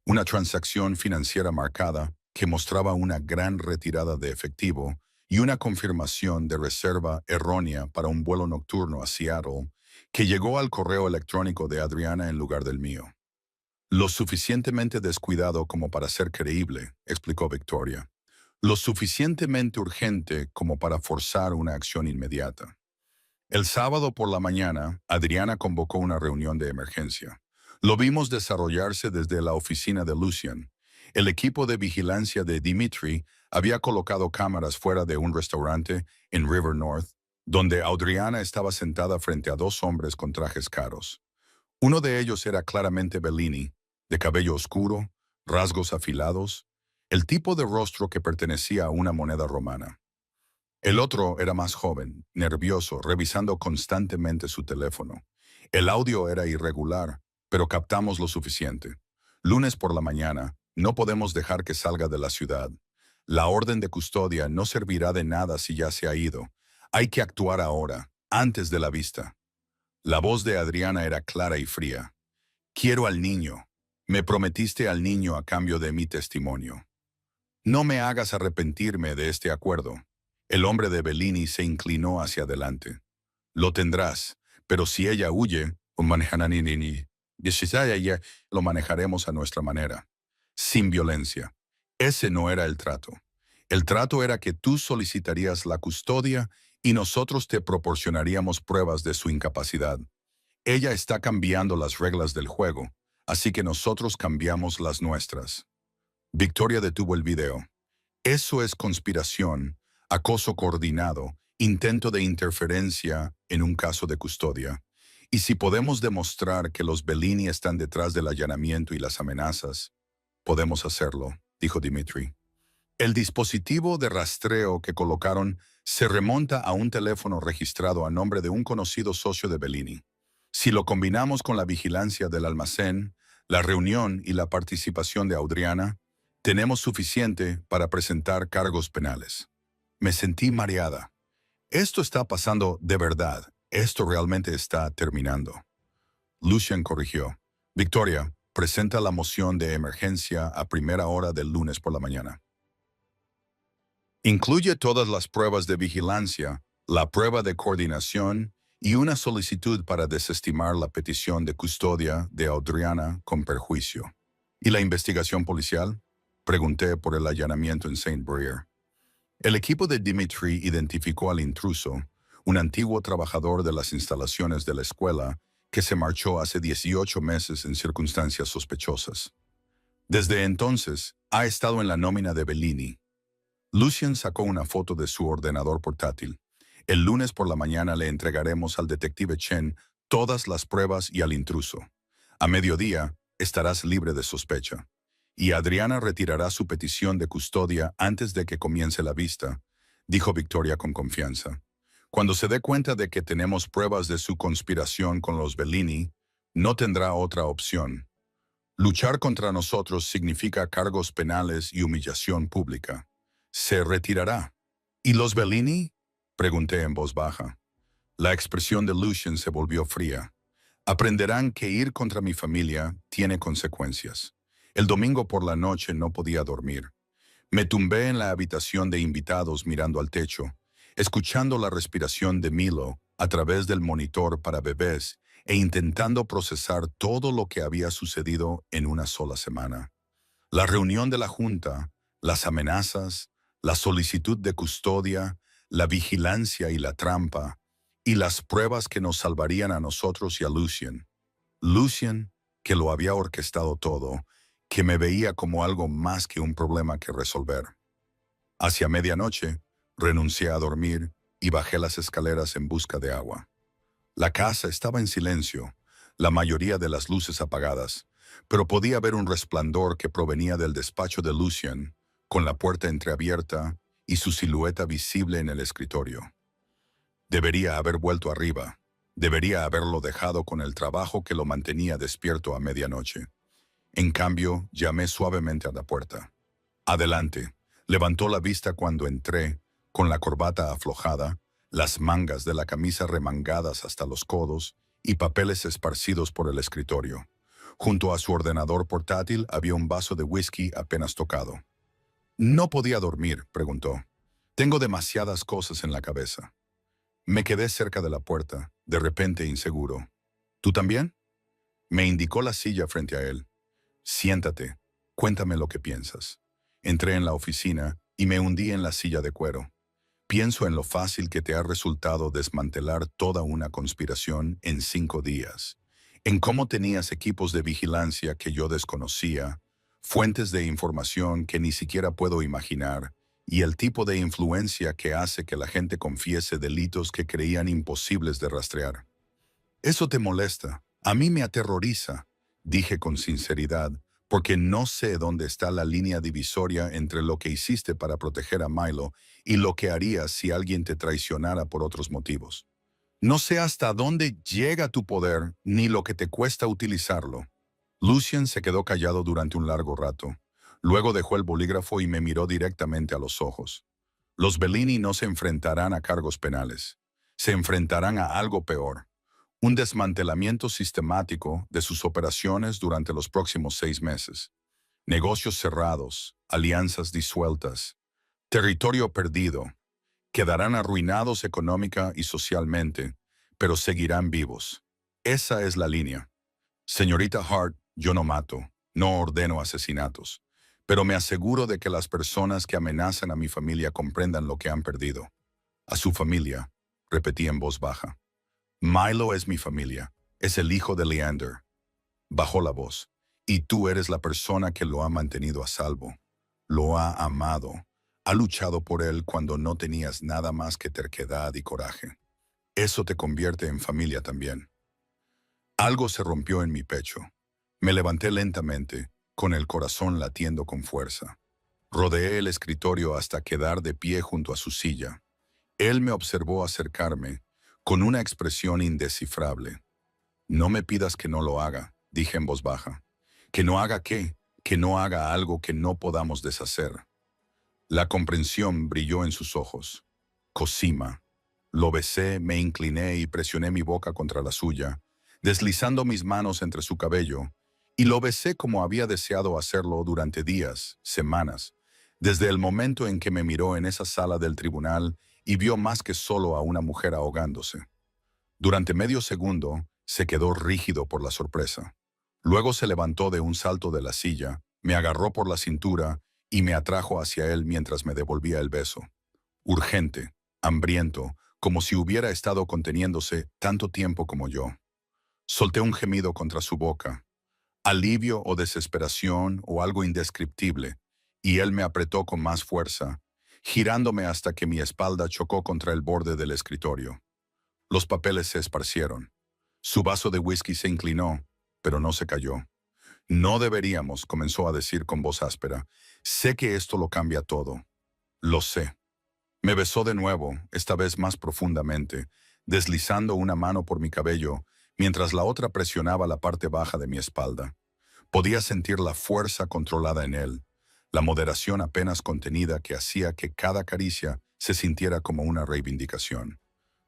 Una transacción financiera marcada que mostraba una gran retirada de efectivo y una confirmación de reserva errónea para un vuelo nocturno a Seattle que llegó al correo electrónico de Adriana en lugar del mío. Lo suficientemente descuidado como para ser creíble, explicó Victoria. Lo suficientemente urgente como para forzar una acción inmediata. El sábado por la mañana, Adriana convocó una reunión de emergencia. Lo vimos desarrollarse desde la oficina de Lucien. El equipo de vigilancia de Dimitri había colocado cámaras fuera de un restaurante en River North, donde Adriana estaba sentada frente a 2 hombres con trajes caros. Uno de ellos era claramente Bellini, de cabello oscuro, rasgos afilados, el tipo de rostro que pertenecía a una moneda romana. El otro era más joven, nervioso, revisando constantemente su teléfono. El audio era irregular, pero captamos lo suficiente. Lunes por la mañana, no podemos dejar que salga de la ciudad. La orden de custodia no servirá de nada si ya se ha ido. Hay que actuar ahora, antes de la vista. La voz de Adriana era clara y fría. Quiero al niño. Me prometiste al niño a cambio de mi testimonio. No me hagas arrepentirme de este acuerdo. El hombre de Bellini se inclinó hacia adelante. Lo tendrás, pero si ella huye, lo manejaremos a nuestra manera. Sin violencia. Ese no era el trato. El trato era que tú solicitarías la custodia y nosotros te proporcionaríamos pruebas de su incapacidad. Ella está cambiando las reglas del juego, así que nosotros cambiamos las nuestras. Victoria detuvo el video. Eso es conspiración, acoso coordinado, intento de interferencia en un caso de custodia. Y si podemos demostrar que los Bellini están detrás del allanamiento y las amenazas, podemos hacerlo, dijo Dimitri. El dispositivo de rastreo que colocaron se remonta a un teléfono registrado a nombre de un conocido socio de Bellini. Si lo combinamos con la vigilancia del almacén, la reunión y la participación de Adriana, tenemos suficiente para presentar cargos penales. Me sentí mareada. Esto está pasando de verdad. Esto realmente está terminando. Lucien corrigió. Victoria, presenta la moción de emergencia a primera hora del lunes por la mañana. Incluye todas las pruebas de vigilancia, la prueba de coordinación y una solicitud para desestimar la petición de custodia de Adriana con perjuicio. ¿Y la investigación policial? Pregunté por el allanamiento en St. Briar. El equipo de Dimitri identificó al intruso, un antiguo trabajador de las instalaciones de la escuela, que se marchó hace 18 meses en circunstancias sospechosas. Desde entonces, ha estado en la nómina de Bellini. Lucien sacó una foto de su ordenador portátil. El lunes por la mañana le entregaremos al detective Chen todas las pruebas y al intruso. A mediodía, estarás libre de sospecha. Y Adriana retirará su petición de custodia antes de que comience la vista, dijo Victoria con confianza. Cuando se dé cuenta de que tenemos pruebas de su conspiración con los Bellini, no tendrá otra opción. Luchar contra nosotros significa cargos penales y humillación pública. Se retirará. ¿Y los Bellini? Pregunté en voz baja. La expresión de Lucien se volvió fría. Aprenderán que ir contra mi familia tiene consecuencias. El domingo por la noche no podía dormir. Me tumbé en la habitación de invitados mirando al techo, escuchando la respiración de Milo a través del monitor para bebés e intentando procesar todo lo que había sucedido en una sola semana. La reunión de la Junta, las amenazas, la solicitud de custodia, la vigilancia y la trampa, y las pruebas que nos salvarían a nosotros y a Lucien. Lucien, que lo había orquestado todo, que me veía como algo más que un problema que resolver. Hacia medianoche, renuncié a dormir y bajé las escaleras en busca de agua. La casa estaba en silencio, la mayoría de las luces apagadas, pero podía ver un resplandor que provenía del despacho de Lucien, con la puerta entreabierta y su silueta visible en el escritorio. Debería haber vuelto arriba. Debería haberlo dejado con el trabajo que lo mantenía despierto a medianoche. En cambio, llamé suavemente a la puerta. Adelante. Levantó la vista cuando entré, con la corbata aflojada, las mangas de la camisa remangadas hasta los codos y papeles esparcidos por el escritorio. Junto a su ordenador portátil había un vaso de whisky apenas tocado. ¿No podía dormir?, preguntó. Tengo demasiadas cosas en la cabeza. Me quedé cerca de la puerta, de repente inseguro. ¿Tú también? Me indicó la silla frente a él. Siéntate, cuéntame lo que piensas. Entré en la oficina y me hundí en la silla de cuero. Pienso en lo fácil que te ha resultado desmantelar toda una conspiración en 5 días. En cómo tenías equipos de vigilancia que yo desconocía, fuentes de información que ni siquiera puedo imaginar, y el tipo de influencia que hace que la gente confiese delitos que creían imposibles de rastrear. Eso te molesta. A mí me aterroriza, dije con sinceridad, porque no sé dónde está la línea divisoria entre lo que hiciste para proteger a Milo y lo que harías si alguien te traicionara por otros motivos. No sé hasta dónde llega tu poder ni lo que te cuesta utilizarlo. Lucien se quedó callado durante un largo rato. Luego dejó el bolígrafo y me miró directamente a los ojos. Los Bellini no se enfrentarán a cargos penales. Se enfrentarán a algo peor. Un desmantelamiento sistemático de sus operaciones durante los próximos 6 meses. Negocios cerrados, alianzas disueltas, territorio perdido. Quedarán arruinados económica y socialmente, pero seguirán vivos. Esa es la línea. Señorita Hart, yo no mato, no ordeno asesinatos, pero me aseguro de que las personas que amenazan a mi familia comprendan lo que han perdido. A su familia, repetí en voz baja. Milo es mi familia, es el hijo de Leander. Bajó la voz. Y tú eres la persona que lo ha mantenido a salvo. Lo ha amado. Ha luchado por él cuando no tenías nada más que terquedad y coraje. Eso te convierte en familia también. Algo se rompió en mi pecho. Me levanté lentamente, con el corazón latiendo con fuerza. Rodeé el escritorio hasta quedar de pie junto a su silla. Él me observó acercarme, con una expresión indescifrable. No me pidas que no lo haga, dije en voz baja. ¿Que no haga qué? Que no haga algo que no podamos deshacer. La comprensión brilló en sus ojos. Cosima. Lo besé, me incliné y presioné mi boca contra la suya, deslizando mis manos entre su cabello, y lo besé como había deseado hacerlo durante días, semanas, desde el momento en que me miró en esa sala del tribunal y vio más que solo a una mujer ahogándose. Durante medio segundo, se quedó rígido por la sorpresa. Luego se levantó de un salto de la silla, me agarró por la cintura y me atrajo hacia él mientras me devolvía el beso. Urgente, hambriento, como si hubiera estado conteniéndose tanto tiempo como yo. Solté un gemido contra su boca, alivio o desesperación o algo indescriptible, y él me apretó con más fuerza, girándome hasta que mi espalda chocó contra el borde del escritorio. Los papeles se esparcieron. Su vaso de whisky se inclinó, pero no se cayó. No deberíamos, comenzó a decir con voz áspera. Sé que esto lo cambia todo. Lo sé. Me besó de nuevo, esta vez más profundamente, deslizando una mano por mi cabello, mientras la otra presionaba la parte baja de mi espalda. Podía sentir la fuerza controlada en él, la moderación apenas contenida que hacía que cada caricia se sintiera como una reivindicación.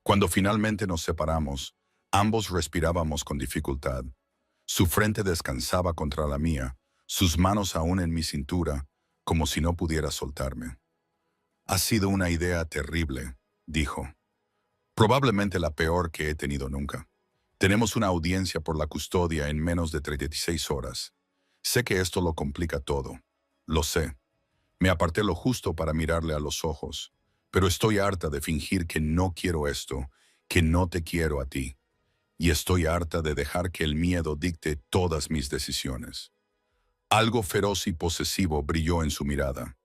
Cuando finalmente nos separamos, ambos respirábamos con dificultad. Su frente descansaba contra la mía, sus manos aún en mi cintura, como si no pudiera soltarme. Ha sido una idea terrible, dijo. Probablemente la peor que he tenido nunca. Tenemos una audiencia por la custodia en menos de 36 horas. Sé que esto lo complica todo. Lo sé. Me aparté lo justo para mirarle a los ojos, pero estoy harta de fingir que no quiero esto, que no te quiero a ti. Y estoy harta de dejar que el miedo dicte todas mis decisiones. Algo feroz y posesivo brilló en su mirada.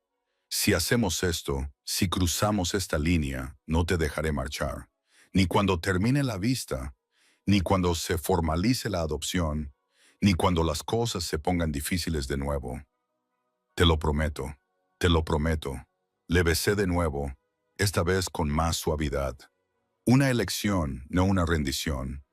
Si hacemos esto, si cruzamos esta línea, no te dejaré marchar. Ni cuando termine la vista, ni cuando se formalice la adopción, ni cuando las cosas se pongan difíciles de nuevo. Te lo prometo, te lo prometo. Le besé de nuevo, esta vez con más suavidad. Una elección, no una rendición.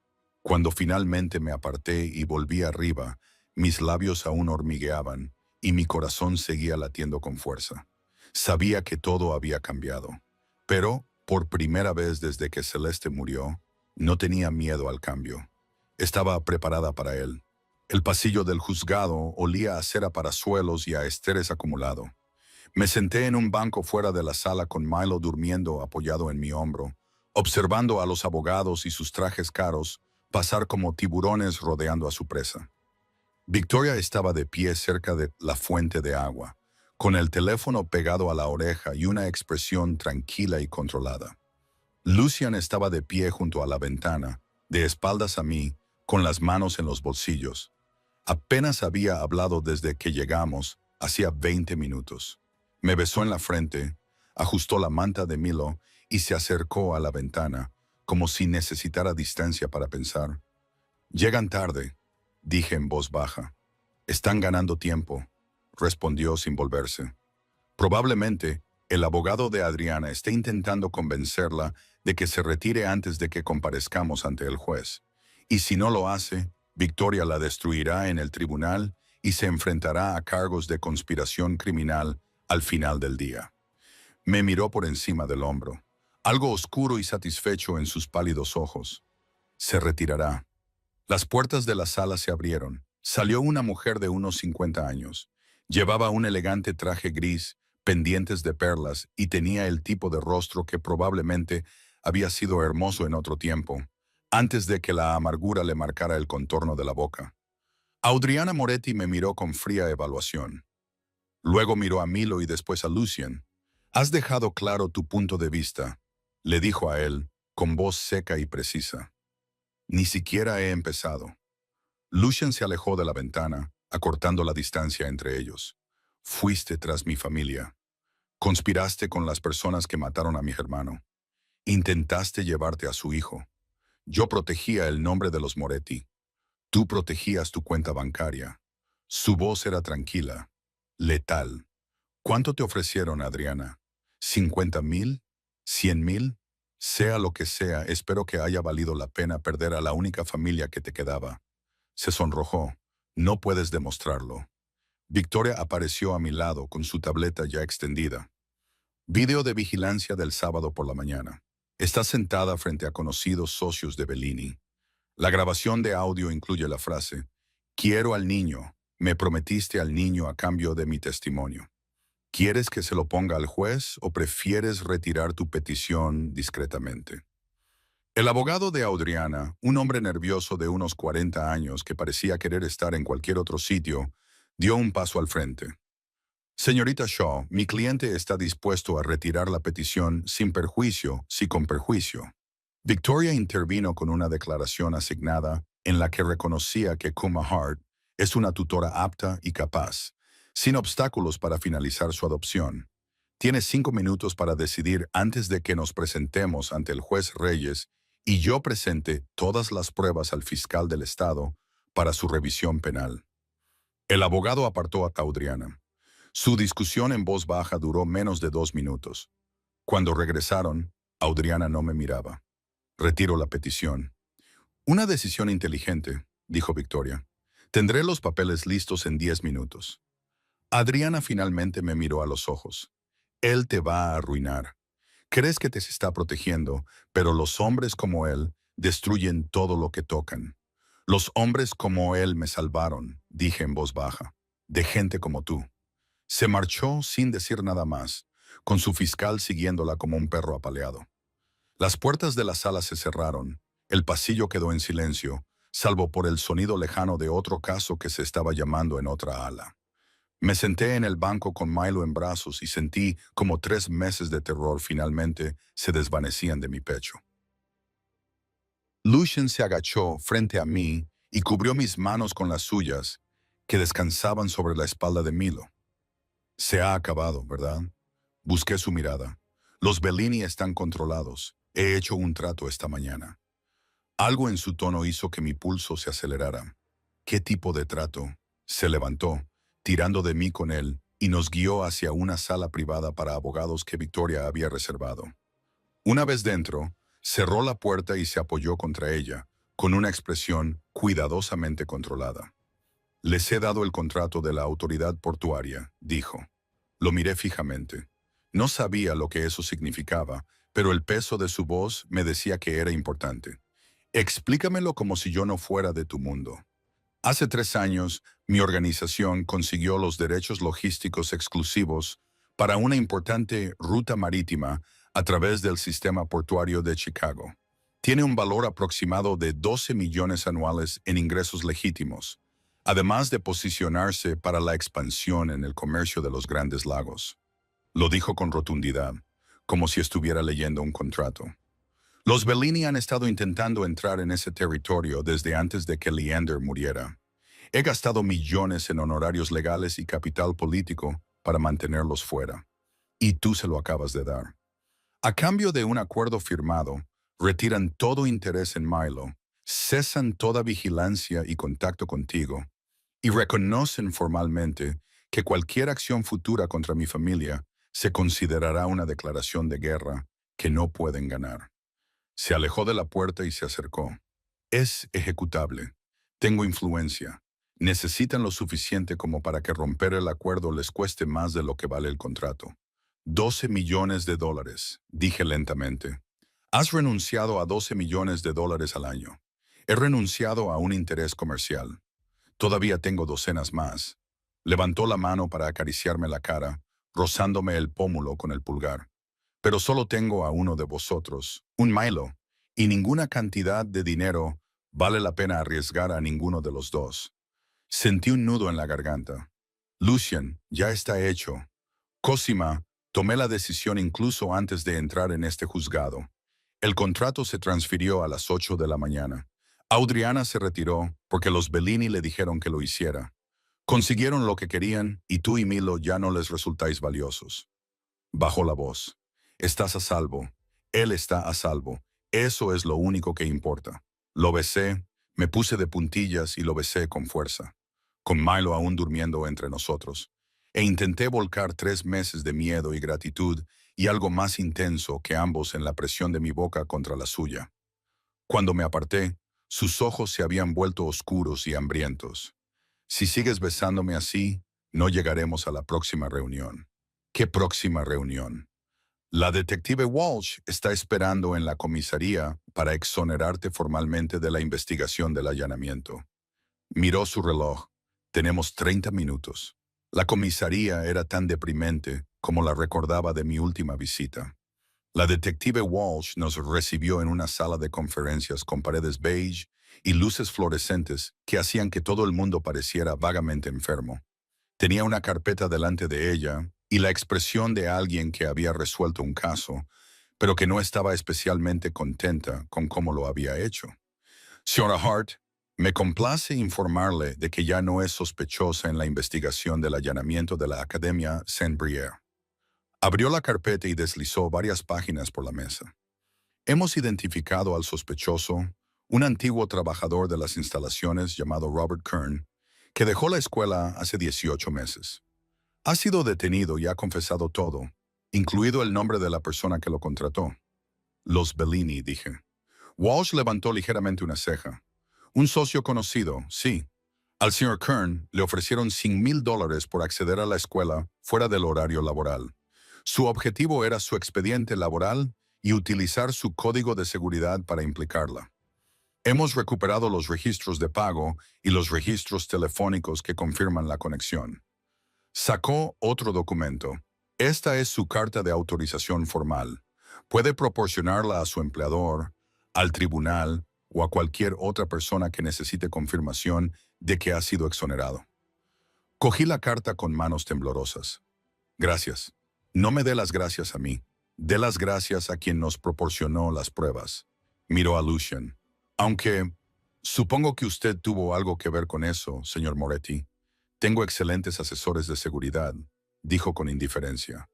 Cuando finalmente me aparté y volví arriba, mis labios aún hormigueaban y mi corazón seguía latiendo con fuerza. Sabía que todo había cambiado, pero, por primera vez desde que Celeste murió, no tenía miedo al cambio. Estaba preparada para él. El pasillo del juzgado olía a cera para suelos y a estrés acumulado. Me senté en un banco fuera de la sala con Milo durmiendo apoyado en mi hombro, observando a los abogados y sus trajes caros pasar como tiburones rodeando a su presa. Victoria estaba de pie cerca de la fuente de agua, con el teléfono pegado a la oreja y una expresión tranquila y controlada. Lucian estaba de pie junto a la ventana, de espaldas a mí, con las manos en los bolsillos. Apenas había hablado desde que llegamos, hacía 20 minutos. Me besó en la frente, ajustó la manta de Milo y se acercó a la ventana, como si necesitara distancia para pensar. «Llegan tarde», dije en voz baja. «Están ganando tiempo», respondió sin volverse. Probablemente, el abogado de Adriana esté intentando convencerla de que se retire antes de que comparezcamos ante el juez. Y si no lo hace, Victoria la destruirá en el tribunal y se enfrentará a cargos de conspiración criminal al final del día. Me miró por encima del hombro, algo oscuro y satisfecho en sus pálidos ojos. Se retirará. Las puertas de la sala se abrieron. Salió una mujer de unos 50 años. Llevaba un elegante traje gris, pendientes de perlas y tenía el tipo de rostro que probablemente había sido hermoso en otro tiempo, antes de que la amargura le marcara el contorno de la boca. Audriana Moretti me miró con fría evaluación. Luego miró a Milo y después a Lucian. «Has dejado claro tu punto de vista», le dijo a él, con voz seca y precisa. «Ni siquiera he empezado». Lucian se alejó de la ventana, acortando la distancia entre ellos. «Fuiste tras mi familia. Conspiraste con las personas que mataron a mi hermano. Intentaste llevarte a su hijo. Yo protegía el nombre de los Moretti. Tú protegías tu cuenta bancaria. Su voz era tranquila, letal. ¿Cuánto te ofrecieron, Adriana? ¿50,000? ¿100,000? Sea lo que sea, espero que haya valido la pena perder a la única familia que te quedaba». Se sonrojó. «No puedes demostrarlo». Victoria apareció a mi lado con su tableta ya extendida. Video de vigilancia del sábado por la mañana. Está sentada frente a conocidos socios de Bellini. La grabación de audio incluye la frase: «Quiero al niño. Me prometiste al niño a cambio de mi testimonio. ¿Quieres que se lo ponga al juez o prefieres retirar tu petición discretamente?». El abogado de Audriana, un hombre nervioso de unos 40 años que parecía querer estar en cualquier otro sitio, dio un paso al frente. «Señorita Shaw, mi cliente está dispuesto a retirar la petición sin perjuicio, si con perjuicio». Victoria intervino con una declaración asignada en la que reconocía que Kuma Hart es una tutora apta y capaz, sin obstáculos para finalizar su adopción. Tienes 5 minutos para decidir antes de que nos presentemos ante el juez Reyes y yo presente todas las pruebas al fiscal del Estado para su revisión penal. El abogado apartó a Audriana. Su discusión en voz baja duró menos de 2 minutos. Cuando regresaron, Audriana no me miraba. Retiro la petición. Una decisión inteligente, dijo Victoria. Tendré los papeles listos en 10 minutos. Adriana finalmente me miró a los ojos. Él te va a arruinar. Crees que te está protegiendo, pero los hombres como él destruyen todo lo que tocan. Los hombres como él me salvaron, dije en voz baja, de gente como tú. Se marchó sin decir nada más, con su fiscal siguiéndola como un perro apaleado. Las puertas de la sala se cerraron, el pasillo quedó en silencio, salvo por el sonido lejano de otro caso que se estaba llamando en otra ala. Me senté en el banco con Milo en brazos y sentí como 3 meses de terror finalmente se desvanecían de mi pecho. Lucien se agachó frente a mí y cubrió mis manos con las suyas, que descansaban sobre la espalda de Milo. Se ha acabado, ¿verdad? Busqué su mirada. Los Bellini están controlados. He hecho un trato esta mañana. Algo en su tono hizo que mi pulso se acelerara. ¿Qué tipo de trato? Se levantó, tirando de mí con él, y nos guió hacia una sala privada para abogados que Victoria había reservado. Una vez dentro, cerró la puerta y se apoyó contra ella, con una expresión cuidadosamente controlada. Les he dado el contrato de la autoridad portuaria, dijo. Lo miré fijamente. No sabía lo que eso significaba, pero el peso de su voz me decía que era importante. Explícamelo como si yo no fuera de tu mundo. Hace 3 años, mi organización consiguió los derechos logísticos exclusivos para una importante ruta marítima a través del sistema portuario de Chicago. Tiene un valor aproximado de 12 millones anuales en ingresos legítimos, además de posicionarse para la expansión en el comercio de los Grandes Lagos. Lo dijo con rotundidad, como si estuviera leyendo un contrato. Los Bellini han estado intentando entrar en ese territorio desde antes de que Leander muriera. He gastado millones en honorarios legales y capital político para mantenerlos fuera. Y tú se lo acabas de dar. A cambio de un acuerdo firmado, retiran todo interés en Milo, cesan toda vigilancia y contacto contigo, y reconocen formalmente que cualquier acción futura contra mi familia se considerará una declaración de guerra que no pueden ganar. Se alejó de la puerta y se acercó. Es ejecutable. Tengo influencia. Necesitan lo suficiente como para que romper el acuerdo les cueste más de lo que vale el contrato. 12 millones de dólares, dije lentamente. Has renunciado a 12 millones de dólares al año. He renunciado a un interés comercial. Todavía tengo docenas más. Levantó la mano para acariciarme la cara, rozándome el pómulo con el pulgar. Pero solo tengo a uno de vosotros, un Milo, y ninguna cantidad de dinero vale la pena arriesgar a ninguno de los dos. Sentí un nudo en la garganta. Lucien, ya está hecho. Cosima, tomé la decisión incluso antes de entrar en este juzgado. El contrato se transfirió a las 8 de la mañana. Audriana se retiró porque los Bellini le dijeron que lo hiciera. Consiguieron lo que querían y tú y Milo ya no les resultáis valiosos. Bajó la voz. Estás a salvo. Él está a salvo. Eso es lo único que importa. Lo besé, me puse de puntillas y lo besé con fuerza, con Milo aún durmiendo entre nosotros, e intenté volcar 3 meses de miedo y gratitud y algo más intenso que ambos en la presión de mi boca contra la suya. Cuando me aparté, sus ojos se habían vuelto oscuros y hambrientos. Si sigues besándome así, no llegaremos a la próxima reunión. ¿Qué próxima reunión? La detective Walsh está esperando en la comisaría para exonerarte formalmente de la investigación del allanamiento. Miró su reloj. Tenemos 30 minutos. La comisaría era tan deprimente como la recordaba de mi última visita. La detective Walsh nos recibió en una sala de conferencias con paredes beige y luces fluorescentes que hacían que todo el mundo pareciera vagamente enfermo. Tenía una carpeta delante de ella y la expresión de alguien que había resuelto un caso, pero que no estaba especialmente contenta con cómo lo había hecho. Señora Hart, Me complace informarle de que ya no es sospechosa en la investigación del allanamiento de la Academia Saint-Brieuc. Abrió la carpeta y deslizó varias páginas por la mesa. Hemos identificado al sospechoso, un antiguo trabajador de las instalaciones llamado Robert Kern, que dejó la escuela hace 18 meses. Ha sido detenido y ha confesado todo, incluido el nombre de la persona que lo contrató. Los Bellini, dije. Walsh levantó ligeramente una ceja. Un socio conocido, sí. Al señor Kern le ofrecieron $100,000 por acceder a la escuela fuera del horario laboral. Su objetivo era su expediente laboral y utilizar su código de seguridad para implicarla. Hemos recuperado los registros de pago y los registros telefónicos que confirman la conexión. Sacó otro documento. Esta es su carta de autorización formal. Puede proporcionarla a su empleador, al tribunal o a cualquier otra persona que necesite confirmación de que ha sido exonerado. Cogí la carta con manos temblorosas. Gracias. No me dé las gracias a mí. Dé las gracias a quien nos proporcionó las pruebas. Miró a Lucian. Aunque supongo que usted tuvo algo que ver con eso, señor Moretti. Tengo excelentes asesores de seguridad, dijo con indiferencia.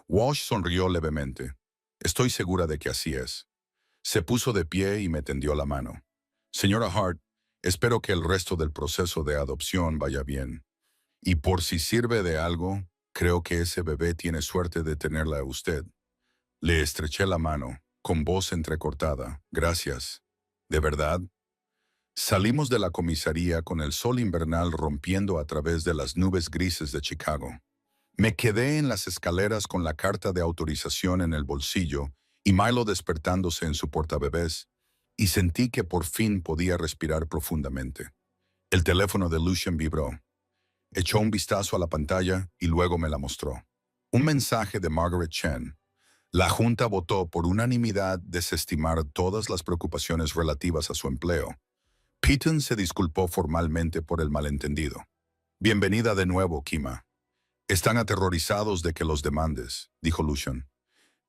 Walsh sonrió levemente. Estoy segura de que así es. Se puso de pie y me tendió la mano. Señora Hart, espero que el resto del proceso de adopción vaya bien. Y por si sirve de algo, creo que ese bebé tiene suerte de tenerla a usted. Le estreché la mano, con voz entrecortada. Gracias. ¿De verdad? Salimos de la comisaría con el sol invernal rompiendo a través de las nubes grises de Chicago. Me quedé en las escaleras con la carta de autorización en el bolsillo y Milo despertándose en su portabebés, y sentí que por fin podía respirar profundamente. El teléfono de Lucian vibró. Echó un vistazo a la pantalla y luego me la mostró. Un mensaje de Margaret Chen. La Junta votó por unanimidad desestimar todas las preocupaciones relativas a su empleo. Peyton se disculpó formalmente por el malentendido. Bienvenida de nuevo, Kima. Están aterrorizados de que los demandes, dijo Lucian.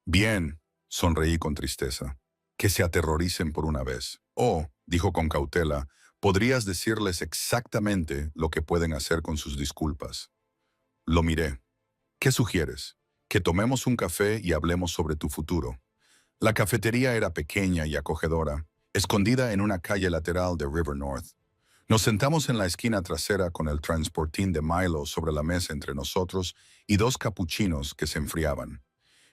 Bien, sonreí con tristeza. Que se aterroricen por una vez. Oh, dijo con cautela, podrías decirles exactamente lo que pueden hacer con sus disculpas. Lo miré. ¿Qué sugieres? Que tomemos un café y hablemos sobre tu futuro. La cafetería era pequeña y acogedora, escondida en una calle lateral de River North. Nos sentamos en la esquina trasera con el transportín de Milo sobre la mesa entre nosotros y dos capuchinos que se enfriaban,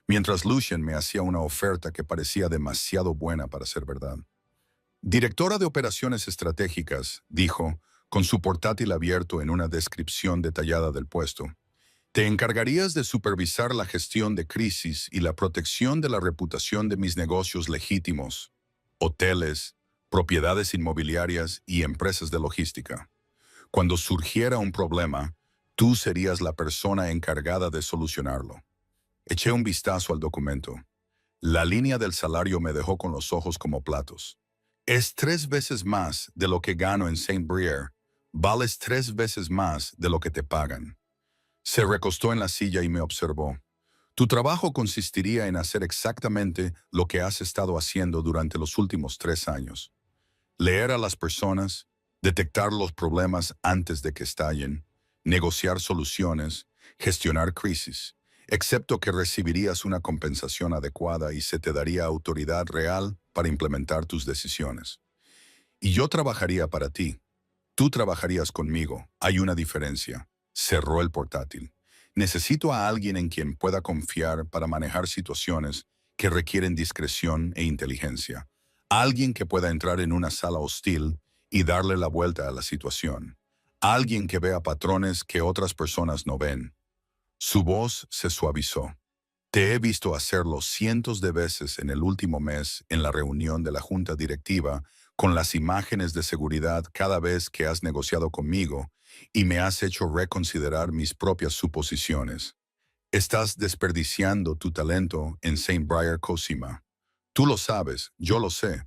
mientras Lucian me hacía una oferta que parecía demasiado buena para ser verdad. Directora de Operaciones Estratégicas, dijo, con su portátil abierto en una descripción detallada del puesto. Te encargarías de supervisar la gestión de crisis y la protección de la reputación de mis negocios legítimos, hoteles, propiedades inmobiliarias y empresas de logística. Cuando surgiera un problema, tú serías la persona encargada de solucionarlo. Eché un vistazo al documento. La línea del salario me dejó con los ojos como platos. Es 3 veces más de lo que gano en Saint-Brieuc. Vales 3 veces más de lo que te pagan. Se recostó en la silla y me observó. Tu trabajo consistiría en hacer exactamente lo que has estado haciendo durante los últimos 3 años. Leer a las personas, detectar los problemas antes de que estallen, negociar soluciones, gestionar crisis, excepto que recibirías una compensación adecuada y se te daría autoridad real para implementar tus decisiones. Y yo trabajaría para ti. Tú trabajarías conmigo. Hay una diferencia. Cerró el portátil. Necesito a alguien en quien pueda confiar para manejar situaciones que requieren discreción e inteligencia. Alguien que pueda entrar en una sala hostil y darle la vuelta a la situación. Alguien que vea patrones que otras personas no ven. Su voz se suavizó. Te he visto hacerlo cientos de veces en el último mes en la reunión de la junta directiva con las imágenes de seguridad cada vez que has negociado conmigo y me has hecho reconsiderar mis propias suposiciones. Estás desperdiciando tu talento en Saint Briar Cosima. Tú lo sabes, yo lo sé.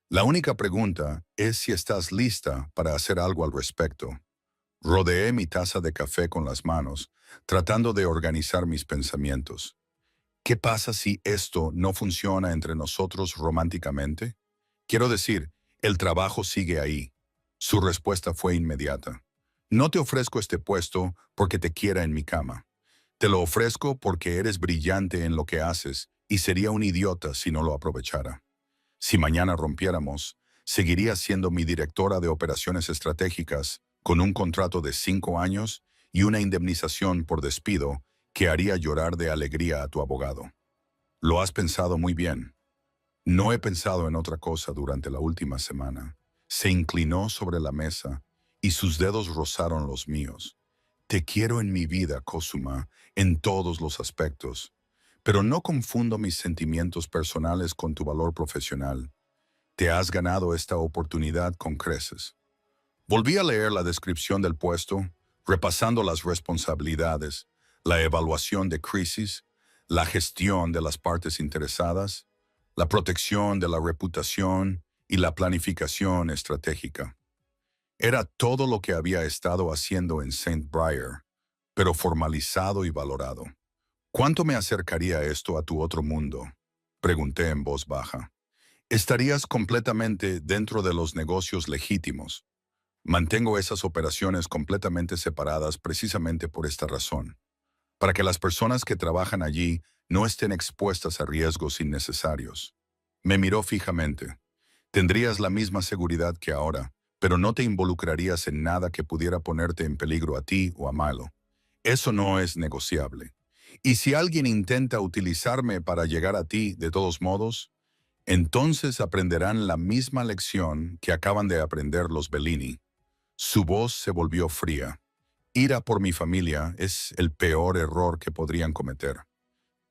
La única pregunta es si estás lista para hacer algo al respecto. Rodeé mi taza de café con las manos, tratando de organizar mis pensamientos. ¿Qué pasa si esto no funciona entre nosotros románticamente? Quiero decir, el trabajo sigue ahí. Su respuesta fue inmediata. No te ofrezco este puesto porque te quiera en mi cama. Te lo ofrezco porque eres brillante en lo que haces y sería un idiota si no lo aprovechara. Si mañana rompiéramos, seguirías siendo mi directora de operaciones estratégicas con un contrato de 5 años y una indemnización por despido que haría llorar de alegría a tu abogado. Lo has pensado muy bien. No he pensado en otra cosa durante la última semana. Se inclinó sobre la mesa y sus dedos rozaron los míos. Te quiero en mi vida, Cosuma, en todos los aspectos, pero no confundo mis sentimientos personales con tu valor profesional. Te has ganado esta oportunidad con creces. Volví a leer la descripción del puesto, repasando las responsabilidades, la evaluación de crisis, la gestión de las partes interesadas, la protección de la reputación y la planificación estratégica. Era todo lo que había estado haciendo en Saint Briar, pero formalizado y valorado. ¿Cuánto me acercaría esto a tu otro mundo?, pregunté en voz baja. Estarías completamente dentro de los negocios legítimos. Mantengo esas operaciones completamente separadas precisamente por esta razón, para que las personas que trabajan allí no estén expuestas a riesgos innecesarios. Me miró fijamente. Tendrías la misma seguridad que ahora, pero no te involucrarías en nada que pudiera ponerte en peligro a ti o a Milo. Eso no es negociable. Y si alguien intenta utilizarme para llegar a ti de todos modos, entonces aprenderán la misma lección que acaban de aprender los Bellini. Su voz se volvió fría. Ir a por mi familia es el peor error que podrían cometer.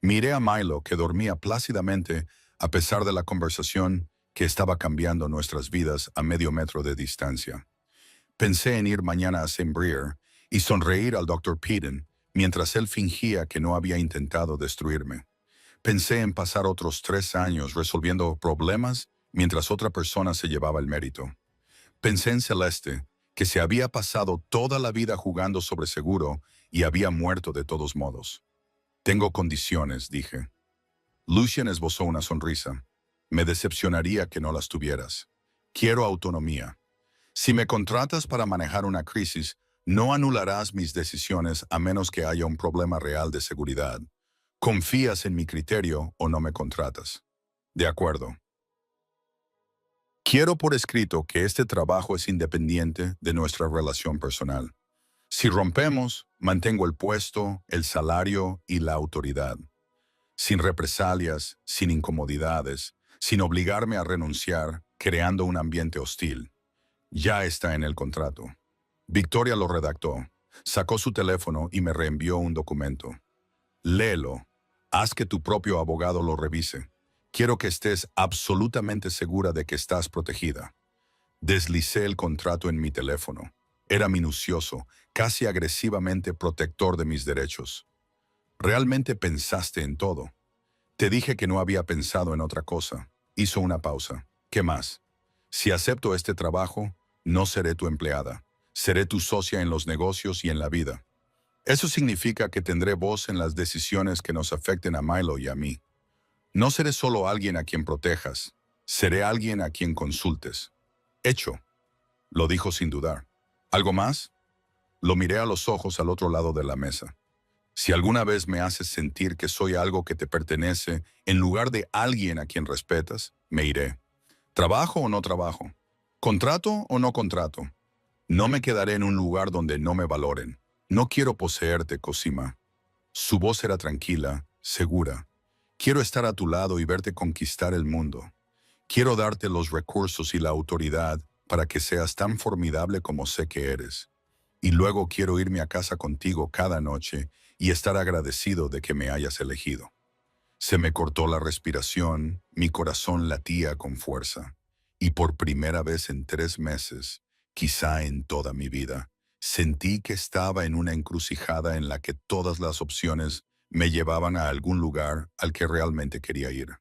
Miré a Milo, que dormía plácidamente a pesar de la conversación que estaba cambiando nuestras vidas a medio metro de distancia. Pensé en ir mañana a St. Briar y sonreír al Dr. Peden mientras él fingía que no había intentado destruirme. Pensé en pasar otros 3 años resolviendo problemas mientras otra persona se llevaba el mérito. Pensé en Celeste, que se había pasado toda la vida jugando sobre seguro y había muerto de todos modos. Tengo condiciones, dije. Lucien esbozó una sonrisa. Me decepcionaría que no las tuvieras. Quiero autonomía. Si me contratas para manejar una crisis, no anularás mis decisiones a menos que haya un problema real de seguridad. ¿Confías en mi criterio o no me contratas? De acuerdo. Quiero por escrito que este trabajo es independiente de nuestra relación personal. Si rompemos, mantengo el puesto, el salario y la autoridad. Sin represalias, sin incomodidades, sin obligarme a renunciar, creando un ambiente hostil. Ya está en el contrato. Victoria lo redactó, sacó su teléfono y me reenvió un documento. Léelo. Haz que tu propio abogado lo revise. Quiero que estés absolutamente segura de que estás protegida. Deslicé el contrato en mi teléfono. Era minucioso, casi agresivamente protector de mis derechos. Realmente pensaste en todo. Te dije que no había pensado en otra cosa. Hizo una pausa. ¿Qué más? Si acepto este trabajo, no seré tu empleada. Seré tu socia en los negocios y en la vida. Eso significa que tendré voz en las decisiones que nos afecten a Milo y a mí. No seré solo alguien a quien protejas. Seré alguien a quien consultes. Hecho, lo dijo sin dudar. ¿Algo más? Lo miré a los ojos al otro lado de la mesa. Si alguna vez me haces sentir que soy algo que te pertenece en lugar de alguien a quien respetas, me iré. ¿Trabajo o no trabajo? ¿Contrato o no contrato? No me quedaré en un lugar donde no me valoren. No quiero poseerte, Cosima. Su voz era tranquila, segura. Quiero estar a tu lado y verte conquistar el mundo. Quiero darte los recursos y la autoridad para que seas tan formidable como sé que eres. Y luego quiero irme a casa contigo cada noche y estar agradecido de que me hayas elegido. Se me cortó la respiración, mi corazón latía con fuerza. Y por primera vez en 3 meses, quizá en toda mi vida, sentí que estaba en una encrucijada en la que todas las opciones me llevaban a algún lugar al que realmente quería ir.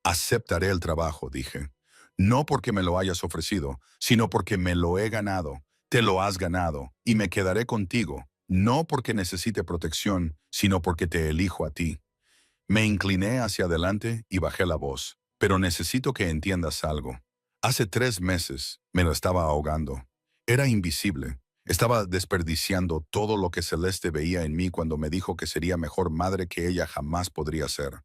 Aceptaré el trabajo, dije. No porque me lo hayas ofrecido, sino porque me lo he ganado. Te lo has ganado, y me quedaré contigo, no porque necesite protección, sino porque te elijo a ti. Me incliné hacia adelante y bajé la voz. Pero necesito que entiendas algo. Hace 3 meses me lo estaba ahogando. Era invisible. Estaba desperdiciando todo lo que Celeste veía en mí cuando me dijo que sería mejor madre que ella jamás podría ser.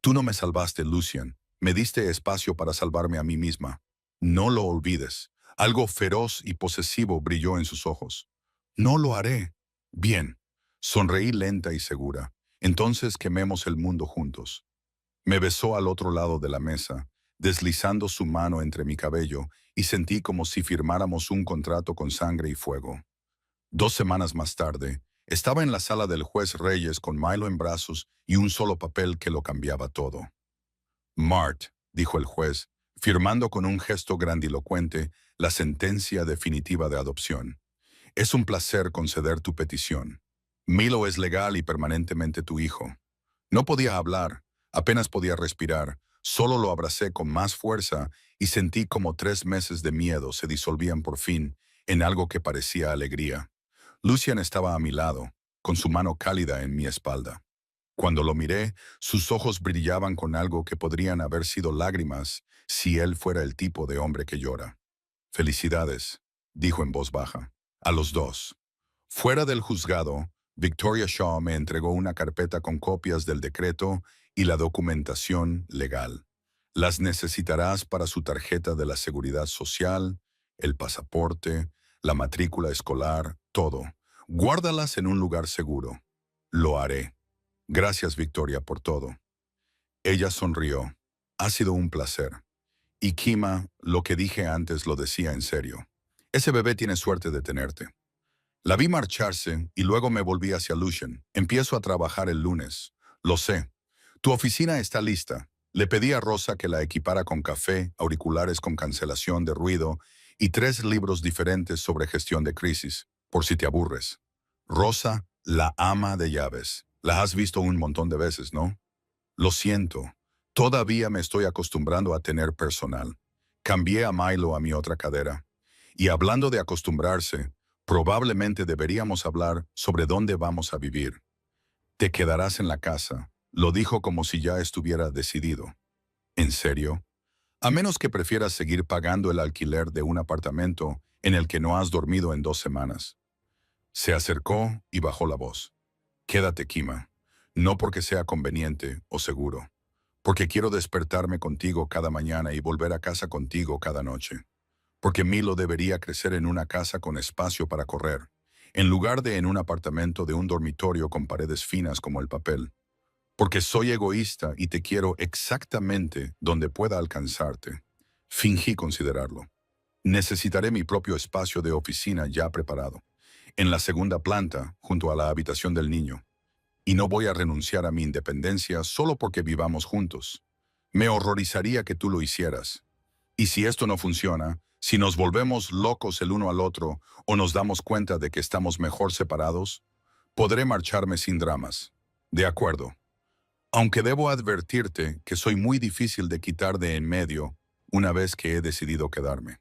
Tú no me salvaste, Lucian. Me diste espacio para salvarme a mí misma. No lo olvides. Algo feroz y posesivo brilló en sus ojos. No lo haré. Bien. Sonreí lenta y segura. Entonces quememos el mundo juntos. Me besó al otro lado de la mesa, deslizando su mano entre mi cabello, y sentí como si firmáramos un contrato con sangre y fuego. 2 semanas más tarde, estaba en la sala del juez Reyes con Milo en brazos y un solo papel que lo cambiaba todo. Mart, dijo el juez, firmando con un gesto grandilocuente la sentencia definitiva de adopción. Es un placer conceder tu petición. Milo es legal y permanentemente tu hijo. No podía hablar, apenas podía respirar, solo lo abracé con más fuerza y sentí como 3 meses de miedo se disolvían por fin en algo que parecía alegría. Lucian estaba a mi lado, con su mano cálida en mi espalda. Cuando lo miré, sus ojos brillaban con algo que podrían haber sido lágrimas si él fuera el tipo de hombre que llora. Felicidades, dijo en voz baja. A los dos. Fuera del juzgado, Victoria Shaw me entregó una carpeta con copias del decreto y la documentación legal. Las necesitarás para su tarjeta de la Seguridad Social, el pasaporte, la matrícula escolar, todo. Guárdalas en un lugar seguro. Lo haré. Gracias, Victoria, por todo. Ella sonrió. Ha sido un placer. Y Kima, lo que dije antes lo decía en serio. Ese bebé tiene suerte de tenerte. La vi marcharse y luego me volví hacia Lucian. Empiezo a trabajar el lunes. Lo sé. Tu oficina está lista. Le pedí a Rosa que la equipara con café, auriculares con cancelación de ruido y 3 libros diferentes sobre gestión de crisis, por si te aburres. Rosa, la ama de llaves. La has visto un montón de veces, ¿no? Lo siento. Todavía me estoy acostumbrando a tener personal. Cambié a Milo a mi otra cadera. Y hablando de acostumbrarse, probablemente deberíamos hablar sobre dónde vamos a vivir. Te quedarás en la casa, lo dijo como si ya estuviera decidido. ¿En serio? A menos que prefieras seguir pagando el alquiler de un apartamento en el que no has dormido en 2 semanas. Se acercó y bajó la voz. Quédate, Kima. No porque sea conveniente o seguro. Porque quiero despertarme contigo cada mañana y volver a casa contigo cada noche. Porque Milo debería crecer en una casa con espacio para correr, en lugar de en un apartamento de un dormitorio con paredes finas como el papel. Porque soy egoísta y te quiero exactamente donde pueda alcanzarte. Fingí considerarlo. Necesitaré mi propio espacio de oficina ya preparado, en la segunda planta, junto a la habitación del niño. Y no voy a renunciar a mi independencia solo porque vivamos juntos. Me horrorizaría que tú lo hicieras. Y si esto no funciona, si nos volvemos locos el uno al otro o nos damos cuenta de que estamos mejor separados, podré marcharme sin dramas. De acuerdo. Aunque debo advertirte que soy muy difícil de quitar de en medio una vez que he decidido quedarme.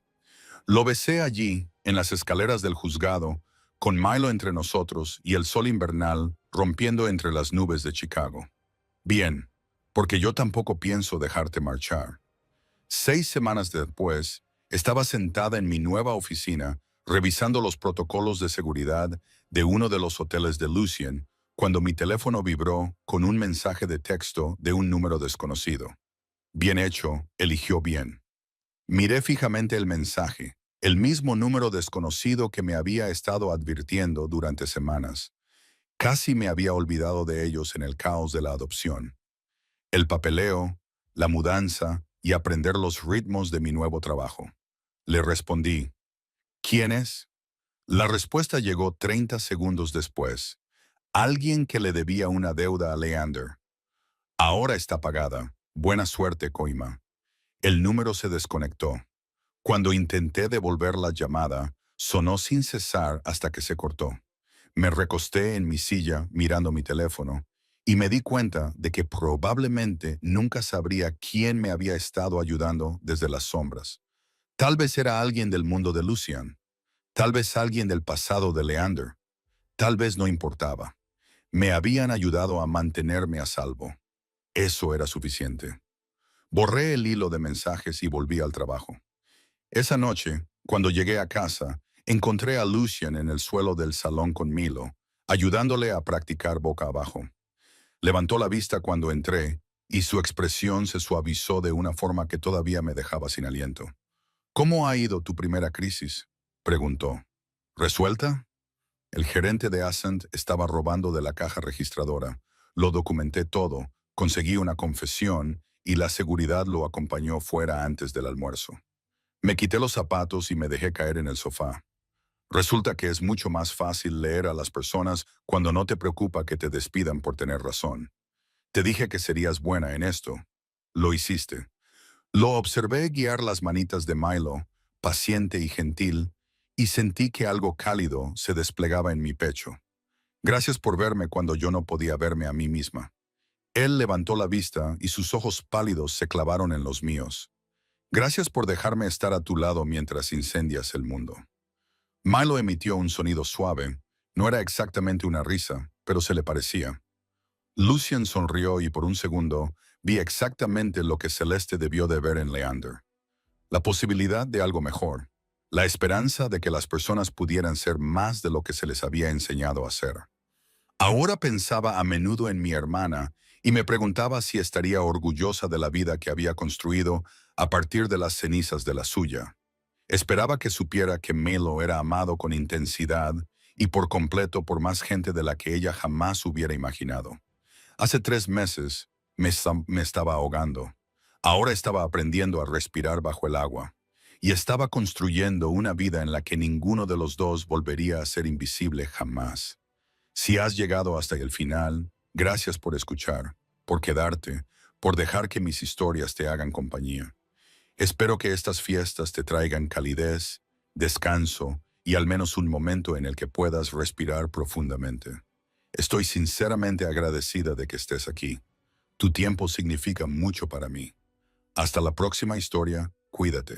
Lo besé allí, en las escaleras del juzgado, con Milo entre nosotros y el sol invernal rompiendo entre las nubes de Chicago. Bien, porque yo tampoco pienso dejarte marchar. 6 semanas después, estaba sentada en mi nueva oficina, revisando los protocolos de seguridad de uno de los hoteles de Lucian, cuando mi teléfono vibró con un mensaje de texto de un número desconocido. Bien hecho, eligió bien. Miré fijamente el mensaje, el mismo número desconocido que me había estado advirtiendo durante semanas. Casi me había olvidado de ellos en el caos de la adopción. El papeleo, la mudanza y aprender los ritmos de mi nuevo trabajo. Le respondí, ¿quién es? La respuesta llegó 30 segundos después. Alguien que le debía una deuda a Leander. Ahora está pagada. Buena suerte, Koima. El número se desconectó. Cuando intenté devolver la llamada, sonó sin cesar hasta que se cortó. Me recosté en mi silla mirando mi teléfono y me di cuenta de que probablemente nunca sabría quién me había estado ayudando desde las sombras. Tal vez era alguien del mundo de Lucian, tal vez alguien del pasado de Leander, tal vez no importaba. Me habían ayudado a mantenerme a salvo. Eso era suficiente. Borré el hilo de mensajes y volví al trabajo. Esa noche, cuando llegué a casa, Encontré a Lucian en el suelo del salón con Milo, ayudándole a practicar boca abajo. Levantó la vista cuando entré y su expresión se suavizó de una forma que todavía me dejaba sin aliento. ¿Cómo ha ido tu primera crisis?, preguntó. ¿Resuelta? El gerente de Ascent estaba robando de la caja registradora. Lo documenté todo, conseguí una confesión y la seguridad lo acompañó fuera antes del almuerzo. Me quité los zapatos y me dejé caer en el sofá. Resulta que es mucho más fácil leer a las personas cuando no te preocupa que te despidan por tener razón. Te dije que serías buena en esto. Lo hiciste. Lo observé guiar las manitas de Milo, paciente y gentil, y sentí que algo cálido se desplegaba en mi pecho. Gracias por verme cuando yo no podía verme a mí misma. Él levantó la vista y sus ojos pálidos se clavaron en los míos. Gracias por dejarme estar a tu lado mientras incendias el mundo. Milo emitió un sonido suave. No era exactamente una risa, pero se le parecía. Lucian sonrió y por un segundo vi exactamente lo que Celeste debió de ver en Leander. La posibilidad de algo mejor. La esperanza de que las personas pudieran ser más de lo que se les había enseñado a ser. Ahora pensaba a menudo en mi hermana y me preguntaba si estaría orgullosa de la vida que había construido a partir de las cenizas de la suya. Esperaba que supiera que Milo era amado con intensidad y por completo por más gente de la que ella jamás hubiera imaginado. Hace 3 meses me estaba ahogando. Ahora estaba aprendiendo a respirar bajo el agua. Y estaba construyendo una vida en la que ninguno de los dos volvería a ser invisible jamás. Si has llegado hasta el final, gracias por escuchar, por quedarte, por dejar que mis historias te hagan compañía. Espero que estas fiestas te traigan calidez, descanso y al menos un momento en el que puedas respirar profundamente. Estoy sinceramente agradecida de que estés aquí. Tu tiempo significa mucho para mí. Hasta la próxima historia, cuídate.